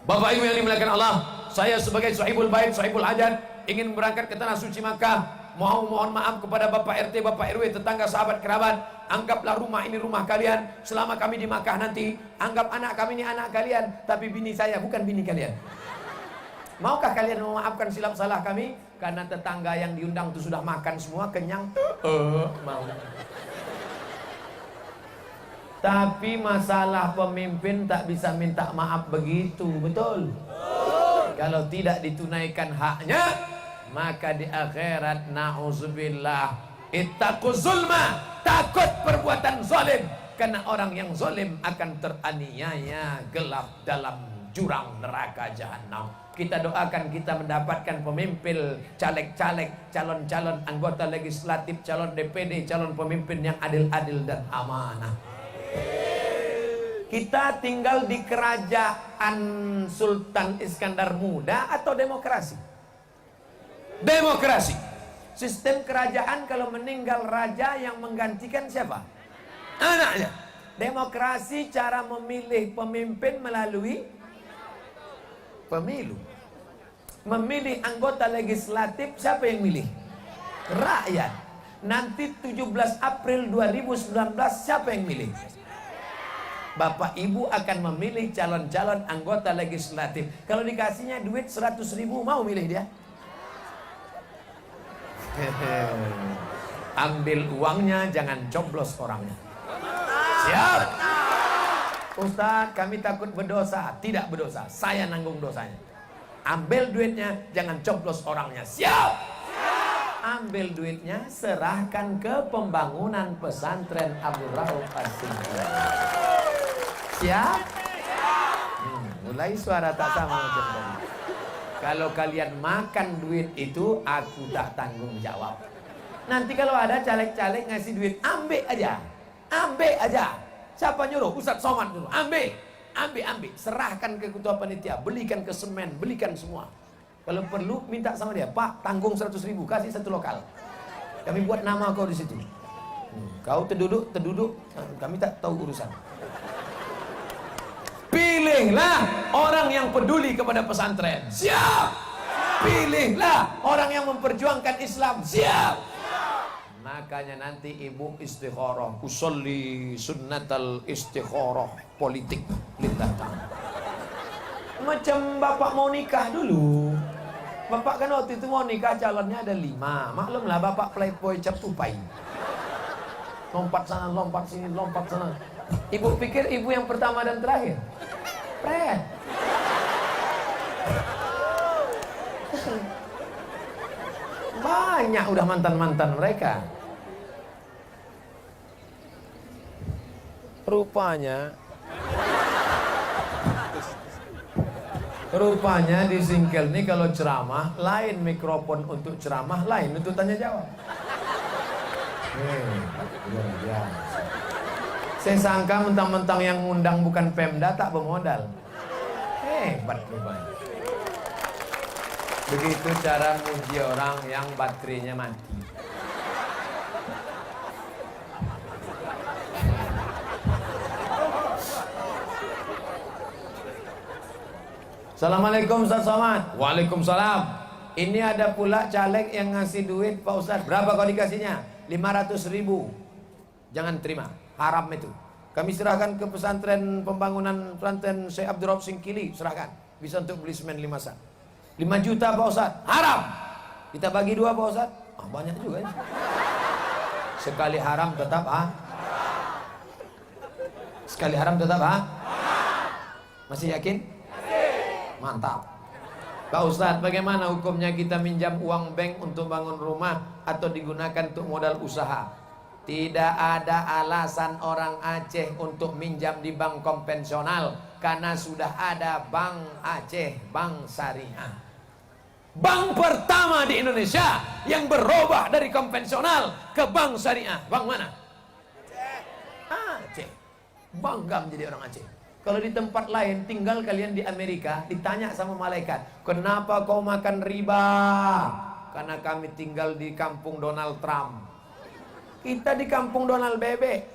Bapak Ibu yang dimuliakan Allah, saya sebagai sahibul bait, sahibul hajat, ingin berangkat ke tanah suci Makkah. Mohon maaf kepada Bapak RT, Bapak RW, tetangga, sahabat, kerabat. Anggaplah rumah ini rumah kalian. Selama kami di Makkah nanti, anggap anak kami ini anak kalian, tapi bini saya bukan bini kalian. Maukah kalian memaafkan silap salah kami? Karena tetangga yang diundang itu sudah makan semua, kenyang. Mau. Tapi masalah pemimpin tak bisa minta maaf begitu, betul? Kalau tidak ditunaikan haknya, maka di akhirat na'udzubillah, ittaqu zulma, takut perbuatan zalim, karena orang yang zalim akan teraniaya gelap dalam jurang neraka jahanam. Kita doakan kita mendapatkan pemimpin, caleg-caleg, calon-calon anggota legislatif, calon DPD, calon pemimpin yang adil-adil dan amanah. Kita tinggal di kerajaan Sultan Iskandar Muda atau demokrasi? Demokrasi. Sistem kerajaan kalau meninggal raja yang menggantikan siapa? Anaknya. Demokrasi cara memilih pemimpin melalui pemilu. Memilih anggota legislatif siapa yang milih? Rakyat. Nanti 17 April 2019 siapa yang milih? Bapak Ibu akan memilih calon-calon anggota legislatif. Kalau dikasihnya duit 100.000 mau milih dia? Ambil uangnya, jangan coblos orangnya. Siap? Ustaz, kami takut berdosa. Tidak berdosa, saya nanggung dosanya. Ambil duitnya, jangan coblos orangnya. Siap? Ambil duitnya, serahkan ke pembangunan pesantren Abu Rauf As-Sinti. Siap? Mulai suara tak sama macam tadi. Kalau kalian makan duit itu, aku tak tanggung jawab. Nanti kalau ada caleg-caleg ngasih duit, ambil aja. Ambil aja. Siapa nyuruh? Ustadz Somad dulu. Ambil. Ambil. Serahkan ke ketua panitia. Belikan ke semen. Belikan semua. Kalau perlu, minta sama dia. Pak, tanggung 100.000. Kasih satu lokal. Kami buat nama kau di situ. Kau terduduk. Kami tak tahu urusan. Pilihlah orang yang peduli kepada pesantren. Siap. Pilihlah orang yang memperjuangkan Islam. Siap. Makanya nanti ibu istikharah. Usolli sunnatal istikharah politik lillah ta'ala. Macam bapak mau nikah dulu. Bapak kan waktu itu mau nikah calonnya ada 5. Maklumlah bapak playboy cap tupai. Lompat sana, lompat sini, lompat sana. Ibu pikir ibu yang pertama dan terakhir? Pret. Banyak udah mantan-mantan mereka. Rupanya di Singkel nih kalau ceramah, lain mikrofon untuk ceramah, lain untuk tanya jawab. Saya sangka mentang-mentang yang ngundang bukan Pemda tak bermodal. Hebat rupanya. Begitu cara muji orang yang baterainya mati. Assalamualaikum Ustaz Somad. Waalaikumsalam. Ini ada pula caleg yang ngasih duit Pak Ustaz. Berapa kau dikasihnya? 500.000. Jangan terima. Haram itu. Kami serahkan ke pesantren pembangunan pesantren Syekh Abdurrahman Singkili. Serahkan. Bisa untuk beli semen 5 sak. 5 juta Pak Ustaz. Haram. Kita bagi 2 Pak Ustaz. Banyak juga ya. Sekali haram tetap Sekali haram tetap Masih yakin? Mantap. Pak Ustadz, bagaimana hukumnya kita minjam uang bank untuk bangun rumah atau digunakan untuk modal usaha? Tidak ada alasan orang Aceh untuk minjam di bank konvensional karena sudah ada Bank Aceh, Bank Syariah. Bank pertama di Indonesia yang berubah dari konvensional ke bank syariah. Bank mana? Aceh. Bangga menjadi orang Aceh. Kalau di tempat lain, tinggal kalian di Amerika, ditanya sama malaikat, kenapa kau makan riba? Karena kami tinggal di kampung Donald Trump. Kita di kampung Donald Bebek.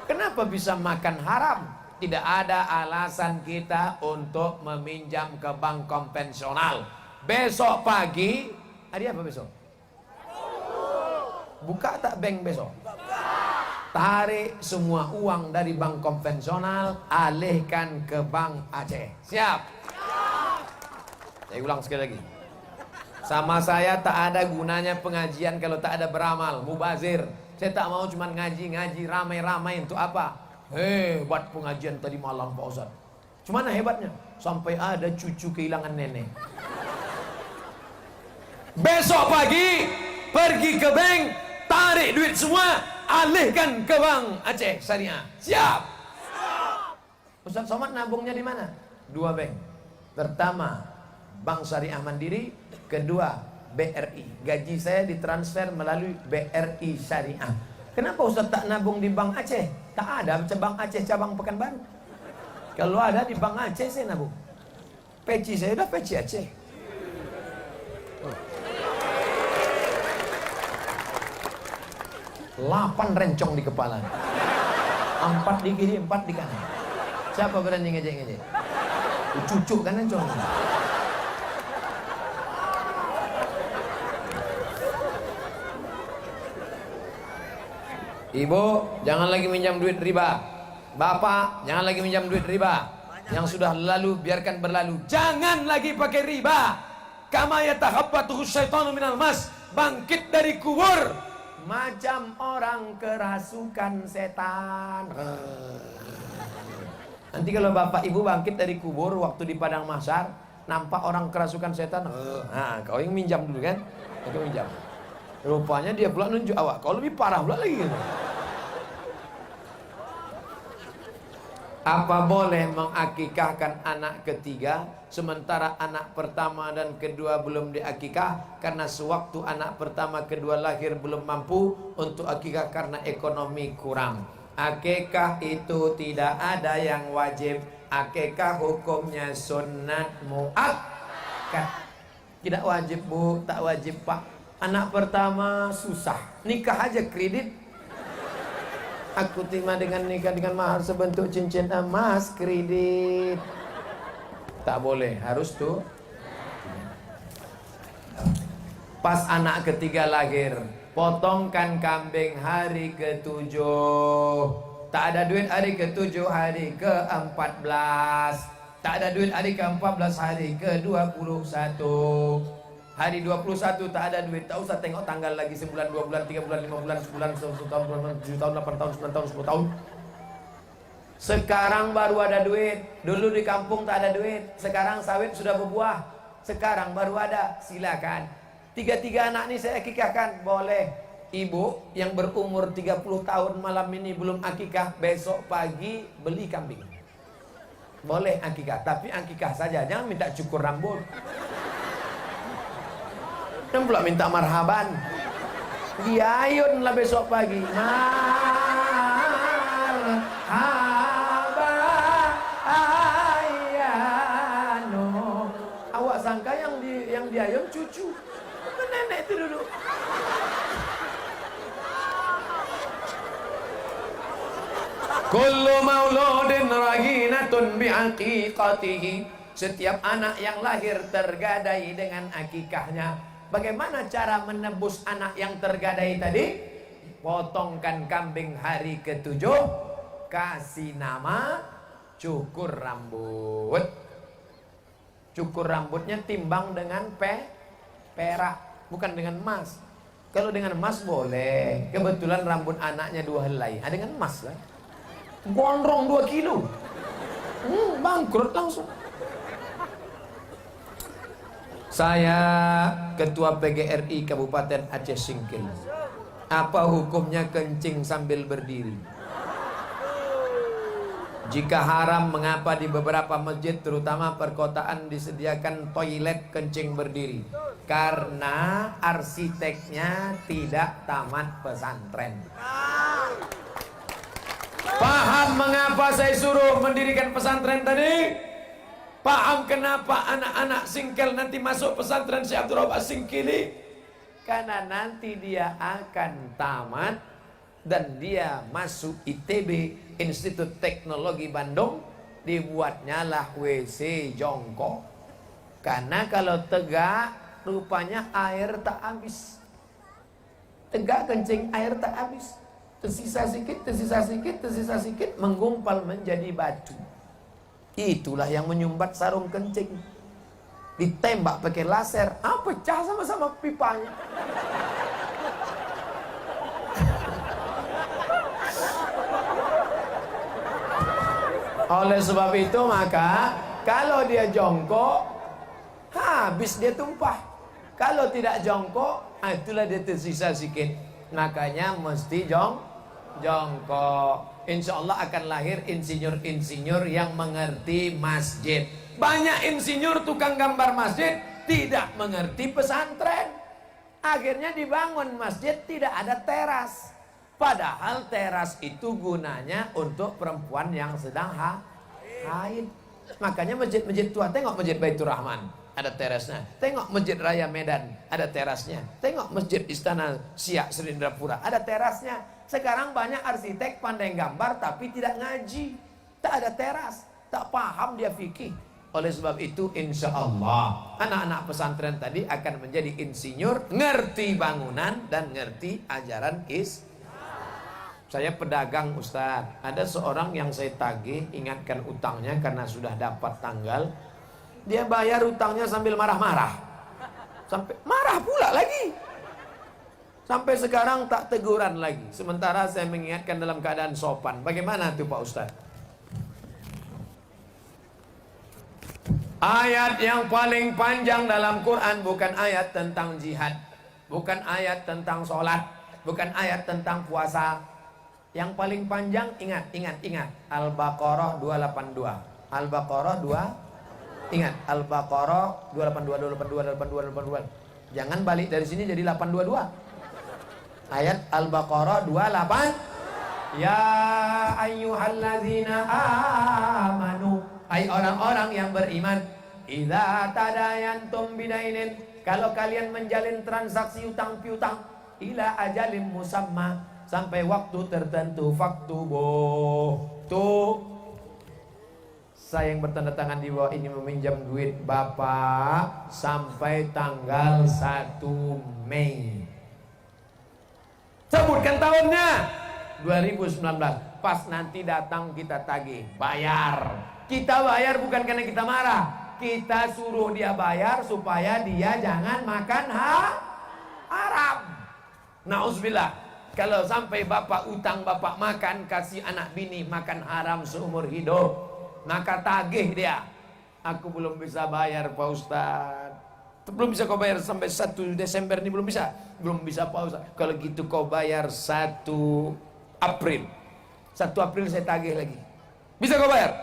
Kenapa bisa makan haram? Tidak ada alasan kita untuk meminjam ke bank konvensional. Besok pagi, hari apa besok? Buka tak bank besok? Tarik semua uang dari bank konvensional, alihkan ke Bank Aceh. Siap? Saya ulang sekali lagi. Sama saya tak ada gunanya pengajian kalau tak ada beramal, mubazir. Saya tak mau cuma ngaji-ngaji ramai-ramai untuk apa? Hebat pengajian tadi malam Pak Ustaz. Cuman hebatnya sampai ada cucu kehilangan nenek. Besok pagi pergi ke bank, tarik duit semua, alihkan ke Bank Aceh Syariah. Siap? Ustaz Somad nabungnya di mana? 2 bank. Pertama, Bank Syariah Mandiri. Kedua, BRI. Gaji saya ditransfer melalui BRI Syariah. Kenapa Ustaz tak nabung di Bank Aceh? Tak ada Bank Aceh cabang Pekanbaru. Kalau ada di Bank Aceh saya nabung. Peci saya udah peci Aceh. 8 rencong di kepala, 4 di kiri, 4 di kanan. Siapa berani ngejek-ngejek? Cucuk kan rencong. Ibu, jangan lagi minjam duit riba. Bapak, jangan lagi minjam duit riba. Yang sudah lalu biarkan berlalu. Jangan lagi pakai riba. Kama yatakhabbathu syaitanu minal mas. Bangkit dari kubur macam orang kerasukan setan. Nanti kalau bapak ibu bangkit dari kubur waktu di padang mahsyar, nampak orang kerasukan setan. Nah, kau yang minjam dulu kan? Kau minjam. Rupanya dia pula nunjuk awak. Kau lebih parah pula lagi gitu. Apa boleh mengakikahkan anak ketiga sementara anak pertama dan kedua belum diakikah? Karena sewaktu anak pertama kedua lahir belum mampu untuk akikah karena ekonomi kurang. Akikah itu tidak ada yang wajib. Akikah hukumnya sunnat muakkad. Tidak wajib bu, tak wajib pak. Anak pertama susah, nikah aja kredit. Aku terima dengan nikah dengan mahar sebentuk cincin emas kredit. Tak boleh, harus tuh. Pas anak ketiga lahir, potongkan kambing hari ke-7. Tak ada duit hari ke-7, hari ke-14. Tak ada duit hari ke-14, hari ke-21. Hari 21 tak ada duit, tak usah tengok tanggal lagi, sebulan, 2 bulan, 3 bulan, 5 bulan, sebulan, 1 tahun, 2 tahun, 7 tahun, 8 tahun, 9 tahun, 10 tahun. Sekarang baru ada duit. Dulu di kampung tak ada duit. Sekarang sawit sudah berbuah. Sekarang baru ada. Silakan. 3 anak ini saya akikahkan. Boleh. Ibu yang berumur 30 tahun malam ini belum akikah, besok pagi beli kambing. Boleh akikah, tapi akikah saja, jangan minta cukur rambut. Dan pula minta marhaban. Diayun lah besok pagi. Marhabayano. Awak sangka yang diayun cucu. Nenek itu dulu. Kullu mauludin raghinatun bi'aqiqatihi. Setiap anak yang lahir tergadai dengan akikahnya. Bagaimana cara menebus anak yang tergadai tadi? Potongkan kambing hari ke-7, kasih nama, cukur rambut. Cukur rambutnya timbang dengan perak, bukan dengan emas. Kalau dengan emas boleh. Kebetulan rambut anaknya 2 helai, dengan emas lah. Gondrong 2 kilo. Bangkrut langsung. Saya Ketua PGRI Kabupaten Aceh Singkil. Apa hukumnya kencing sambil berdiri? Jika haram, mengapa di beberapa masjid terutama perkotaan disediakan toilet kencing berdiri? Karena arsiteknya tidak tamat pesantren. Paham mengapa saya suruh mendirikan pesantren tadi? Paham kenapa anak-anak Singkil nanti masuk pesantren Syekh Abdul Wahab Singkili? Karena nanti dia akan tamat dan dia masuk ITB, Institut Teknologi Bandung. Dibuatnya lah WC jongkok. Karena kalau tegak rupanya air tak habis. Tegak kencing air tak habis. Tersisa sedikit, tersisa sedikit, tersisa sedikit, menggumpal menjadi batu. Itulah yang menyumbat sarung kencing. Ditembak pakai laser, pecah sama-sama pipanya. Oleh sebab itu maka kalau dia jongkok, habis dia tumpah. Kalau tidak jongkok, itulah dia tersisa sedikit. Makanya mesti jongkok. Insya Allah akan lahir insinyur-insinyur yang mengerti masjid. Banyak insinyur tukang gambar masjid tidak mengerti pesantren. Akhirnya dibangun masjid tidak ada teras. Padahal teras itu gunanya untuk perempuan yang sedang haid. Makanya masjid-masjid tua, tengok masjid Baitur Rahman, ada terasnya. Tengok masjid Raya Medan, ada terasnya. Tengok masjid Istana Siak Serindrapura, ada terasnya. Sekarang banyak arsitek pandai gambar tapi tidak ngaji, tak ada teras, tak paham dia fikih. Oleh sebab itu insya Allah anak-anak pesantren tadi akan menjadi insinyur, ngerti bangunan dan ngerti ajaran Saya pedagang Ustaz, ada seorang yang saya tagih, ingatkan utangnya karena sudah dapat tanggal. Dia bayar utangnya sambil marah-marah, sampai marah pula lagi. Sampai sekarang tak teguran lagi. Sementara saya mengingatkan dalam keadaan sopan. Bagaimana itu Pak Ustaz? Ayat yang paling panjang dalam Quran bukan ayat tentang jihad, bukan ayat tentang sholat, bukan ayat tentang puasa. Yang paling panjang ingat. Al-Baqarah 282. Al-Baqarah 2. Ingat, Al-Baqarah 282. Jangan balik dari sini jadi 822. Ayat Al-Baqarah 28. Ya ayyuhalladzina amanu, hai orang-orang yang beriman, idza tadayantum bidainin, kalau kalian menjalin transaksi utang piutang, ila ajalin musamma, sampai waktu tertentu, faktubuh. Tuh, saya yang bertanda tangan di bawah ini meminjam duit Bapak sampai tanggal 1 Mei. Sebutkan tahunnya 2019. Pas nanti datang kita tagih, bayar. Kita bayar bukan karena kita marah, kita suruh dia bayar supaya dia jangan makan haram. Nauzubillah. Kalau sampai bapak utang, bapak makan, kasih anak bini makan haram seumur hidup, maka tagih dia. Aku belum bisa bayar Pak Ustadz. Belum bisa kau bayar sampai 1 Desember ini, belum bisa. Belum bisa Pak Ustadz. Kalau gitu kau bayar 1 April. 1 April saya tagih lagi. Bisa kau bayar?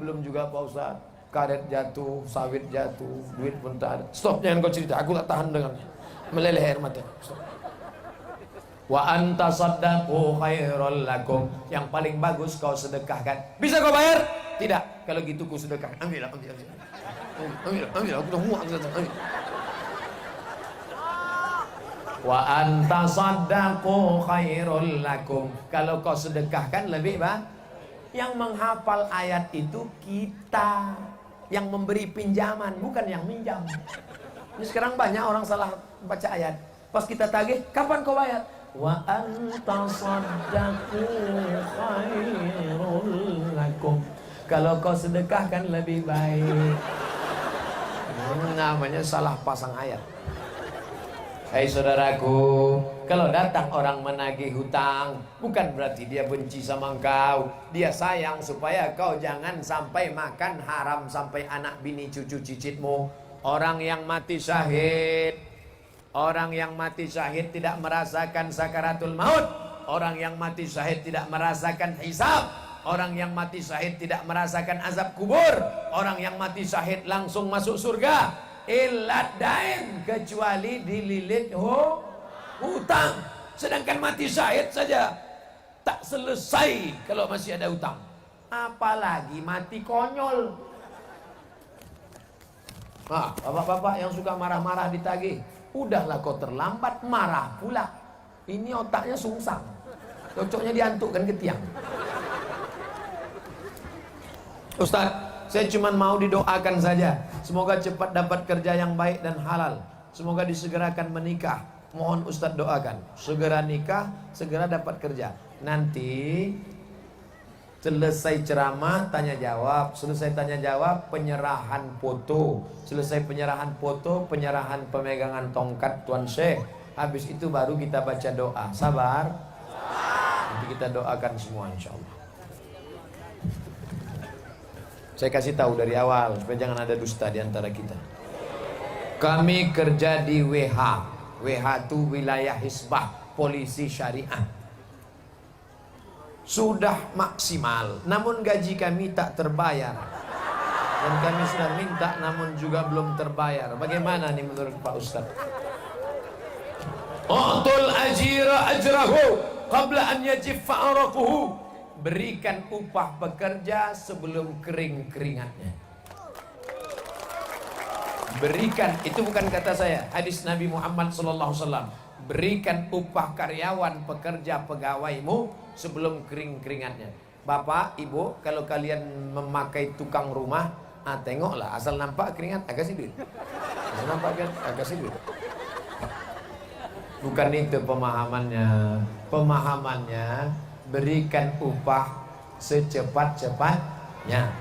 Belum juga Pak Ustadz. Karet jatuh, sawit jatuh, duit pun tak ada. Stop, jangan kau cerita. Aku tak tahan dengannya. Meleleh air mata. Stop. Wa anta saddaqu khairul lakum. Yang paling bagus kau sedekahkan. Bisa kau bayar? Tidak. Kalau gitu ku sedekahkan. Ambil. Aku dah muak. Ambil. Wa anta saddaqu khairul lakum. Kalau kau sedekahkan lebih baik. Yang menghafal ayat itu kita, yang memberi pinjaman, bukan yang minjam. Ini sekarang banyak orang salah baca ayat. Pas kita tagih, kapan kau bayar? Wa anta saddaqu khairul lakum. Kalau kau sedekahkan lebih baik. Namanya salah pasang ayat. Hai saudaraku, kalau datang orang menagih hutang, bukan berarti dia benci sama engkau. Dia sayang supaya kau jangan sampai makan haram sampai anak bini cucu cicitmu. Orang yang mati syahid, orang yang mati syahid tidak merasakan sakaratul maut. Orang yang mati syahid tidak merasakan hisab. Orang yang mati syahid tidak merasakan azab kubur. Orang yang mati syahid langsung masuk surga. Ilad dain, kecuali dililit hutang. Sedangkan mati syahid saja tak selesai kalau masih ada hutang, apalagi mati konyol. Bapak-bapak yang suka marah-marah ditagih, udahlah kau terlambat marah pula. Ini otaknya sungsang, cocoknya diantukkan ke tiang. Ustaz, saya cuma mau didoakan saja. Semoga cepat dapat kerja yang baik dan halal. Semoga disegerakan menikah. Mohon Ustaz doakan. Segera nikah, segera dapat kerja. Nanti selesai ceramah, tanya jawab. Selesai tanya jawab, penyerahan foto. Selesai penyerahan foto, penyerahan pemegangan tongkat Tuan Syekh. Habis itu baru kita baca doa. Sabar. Nanti kita doakan semua insya-Allah. Saya kasih tahu dari awal supaya jangan ada dusta di antara kita. Kami kerja di WH. WH itu wilayah Hisbah, polisi syariah. Sudah maksimal, namun gaji kami tak terbayar. Dan kami sudah minta namun juga belum terbayar. Bagaimana nih menurut Pak Ustaz? U'tul ajira ajrahu qabla an yajiffa araquhu. Berikan upah pekerja sebelum kering keringatnya. Berikan, itu bukan kata saya, hadis Nabi Muhammad SAW. Berikan upah karyawan, pekerja, pegawaimu sebelum kering keringatnya. Bapak, ibu, kalau kalian memakai tukang rumah, tengoklah, asal nampak keringat, kasih duit. Asal nampak kan, kasih duit. Bukan itu pemahamannya. Pemahamannya, berikan upah secepat-cepatnya.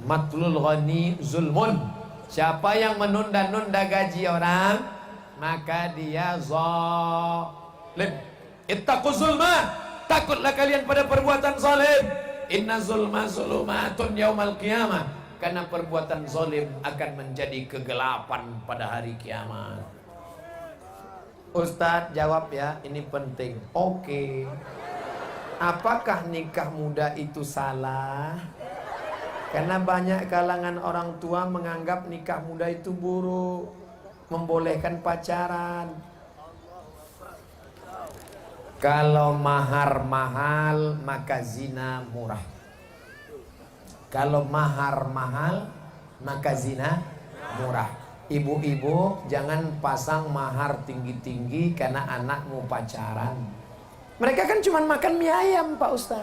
Matlul ghani zulmun. Siapa yang menunda-nunda gaji orang, maka dia zalim. Ittaquz zulma. Takutlah kalian pada perbuatan zalim. Inna zulma zulumatun yaumal qiyamah. Karena perbuatan zalim akan menjadi kegelapan pada hari kiamat. Ustadz jawab ya, ini penting. Oke. Apakah nikah muda itu salah? Karena banyak kalangan orang tua menganggap nikah muda itu buruk, membolehkan pacaran. Kalau mahar mahal maka zina murah. Kalau mahar mahal maka zina murah. Ibu-ibu jangan pasang mahar tinggi-tinggi karena anakmu pacaran. Mereka kan cuma makan mie ayam Pak Ustaz.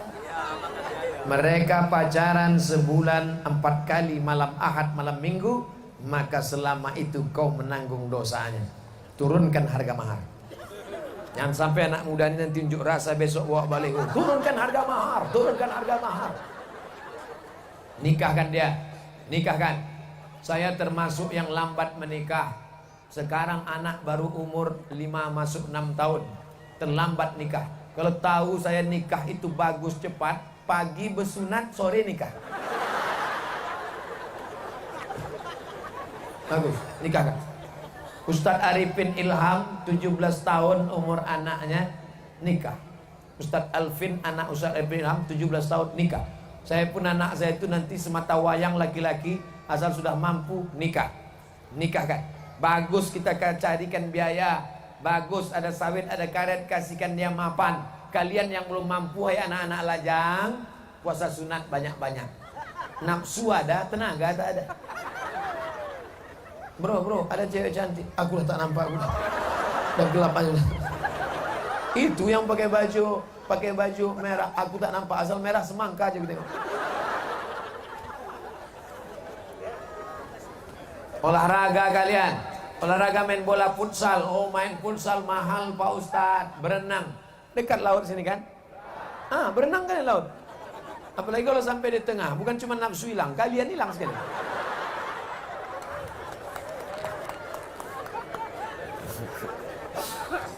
Mereka pacaran sebulan 4 kali, malam Ahad, malam Minggu. Maka selama itu kau menanggung dosanya. Turunkan harga mahar. Jangan sampai anak muda ini nanti unjuk rasa besok bawa balik. Turunkan harga mahar, turunkan harga mahar. Nikahkan dia, nikahkan. Saya termasuk yang lambat menikah. Sekarang anak baru umur 5 masuk 6 tahun. Terlambat nikah. Kalau tahu saya nikah itu bagus cepat, pagi bersunat, sore nikah. Bagus, nikahkan. Ustadz Arifin Ilham 17 tahun umur anaknya nikah. Ustadz Alvin anak Ustadz Arifin Ilham 17 tahun nikah. Saya pun anak saya itu nanti semata wayang laki-laki asal sudah mampu nikah. Nikahkan. Bagus kita carikan biaya. Bagus ada sawit, ada karet, kasihkan dia mapan. Kalian yang belum mampu, hai anak-anak lajang, puasa sunat banyak-banyak. Nafsu ada, tenaga tak ada. Bro, ada cewek cantik. Aku dah tak nampak, aku dah gelap aja. Itu yang pakai baju merah. Aku tak nampak, asal merah semangka aja kita tengok. Olahraga kalian. Olahraga main bola futsal. Oh, main futsal mahal Pak Ustadz. Berenang. Dekat laut sini kan? Berenang kan di laut. Apalagi kalau sampai di tengah, bukan cuma nafsu hilang, kalian hilang sekali.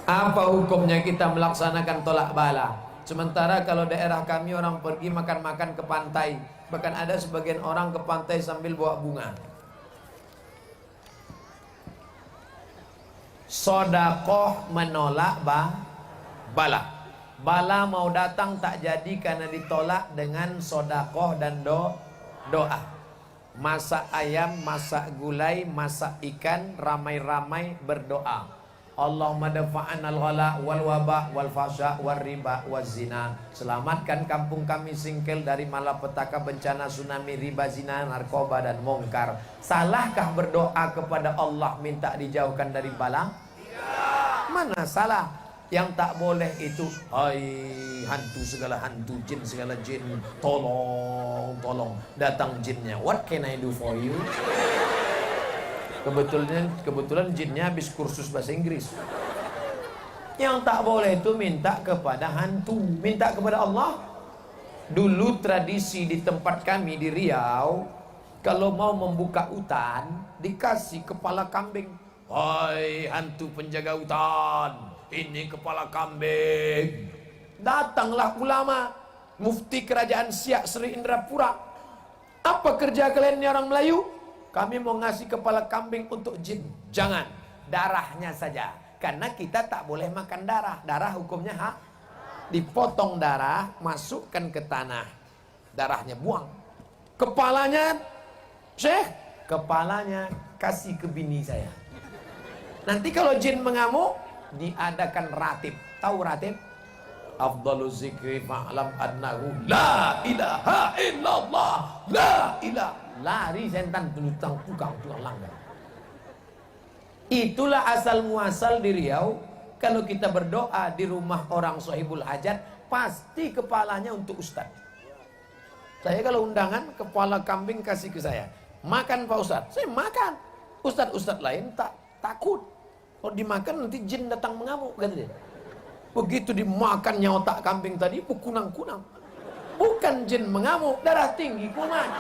Apa hukumnya kita melaksanakan tolak bala? Sementara kalau daerah kami orang pergi makan-makan ke pantai. Bahkan ada sebagian orang ke pantai sambil bawa bunga. Sodakoh menolak bala. Bala mau datang tak jadi karena ditolak dengan sodakoh dan doa. Masak ayam, masak gulai, masak ikan, ramai-ramai berdoa. Allahumma dafa'an al-ghala wal waba wal fasha wal riba wal zina. Selamatkan kampung kami Singkel dari malapetaka, bencana, tsunami, riba, zina, narkoba dan mungkar. Salahkah berdoa kepada Allah minta dijauhkan dari bala? Mana salah? Yang tak boleh itu, hai hantu segala hantu, jin segala jin, tolong datang jinnya. What can I do for you? Kebetulan jinnya habis kursus bahasa Inggris. Yang tak boleh itu minta kepada hantu, minta kepada Allah. Dulu tradisi di tempat kami di Riau, kalau mau membuka hutan dikasih kepala kambing. Hai hantu penjaga hutan, ini kepala kambing. Datanglah ulama, mufti kerajaan Siak Sri Indrapura. Apa kerja kalian ini orang Melayu? Kami mau ngasih kepala kambing untuk jin. Jangan, darahnya saja. Karena kita tak boleh makan darah. Darah hukumnya dipotong darah, masukkan ke tanah. Darahnya buang. Kepalanya, Syekh, kepalanya kasih ke bini saya. Nanti kalau jin mengamuk, diadakan ratib. Tahu ratib? Afdalu zikri fa'lam annahu la ilaha illallah. La ilaha. Lari sentan tulutang tukang langgar. Itulah asal muasal di Riau. Kalau kita berdoa di rumah orang sahibul hajat, pasti kepalanya untuk ustaz. Saya kalau undangan, kepala kambing kasih ke saya. Makan Pak Ustaz. Saya makan. Ustaz-ustaz lain takut. Kalau dimakan nanti jin datang mengamuk, kata dia. Begitu dimakannya otak kambing tadi, kunang-kunang. Bukan jin mengamuk, darah tinggi, kuman.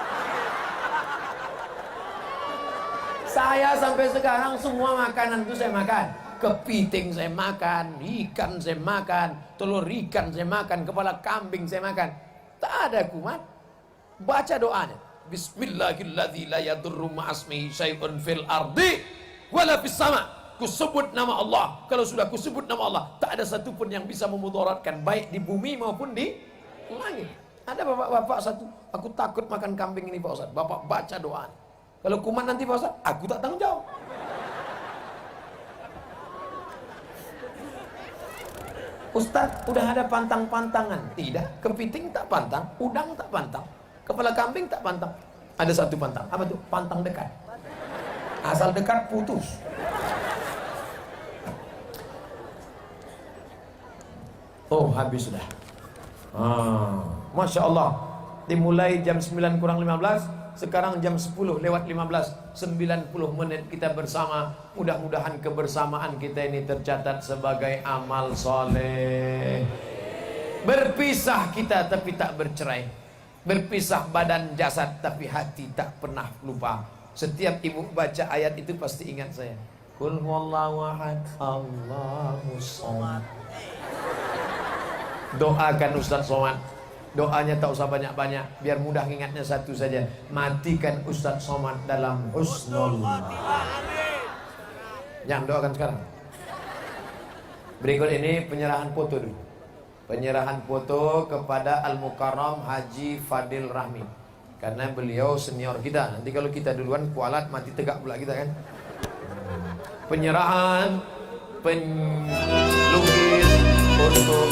Saya sampai sekarang semua makanan itu saya makan. Kepiting saya makan, ikan saya makan, telur ikan saya makan, kepala kambing saya makan. Tak ada kuman. Baca doanya. Bismillahirrahmanirrahim. La yadurru ma'asmihi syai'un fil ardi wala fis sama'. Kusebut nama Allah. Kalau sudah kusebut nama Allah, tak ada satupun yang bisa memudaratkan, baik di bumi maupun di Ulangi. Ada bapak-bapak satu, aku takut makan kambing ini Pak Ustaz. Bapak baca doa. Kalau kuman nanti Pak Ustaz, aku tak tanggung jawab. Ustaz, udah ada pantang-pantangan. Tidak, kepiting tak pantang, udang tak pantang, kepala kambing tak pantang. Ada satu pantang, apa tuh? Pantang dekat. Asal dekat putus. Oh, habis sudah. Masya Allah. Dimulai jam 9 kurang 15, sekarang jam 10 lewat 15, 90 menit kita bersama. Mudah-mudahan kebersamaan kita ini tercatat sebagai amal soleh. Berpisah kita tapi tak bercerai. Berpisah badan jasad tapi hati tak pernah lupa. Setiap ibu baca ayat itu pasti ingat saya. Qul huwallahu ahad, Allahus samad. Doakan Ustaz Somad. Doanya tak usah banyak-banyak, biar mudah ingatnya satu saja. Matikan Ustaz Somad dalam husnul. Jangan doakan sekarang. Berikut ini penyerahan foto dulu. Penyerahan foto kepada Al-Mukarram Haji Fadil Rahmi. Karena beliau senior kita. Nanti kalau kita duluan kualat mati tegak pula kita kan. Penyerahan pelukis untuk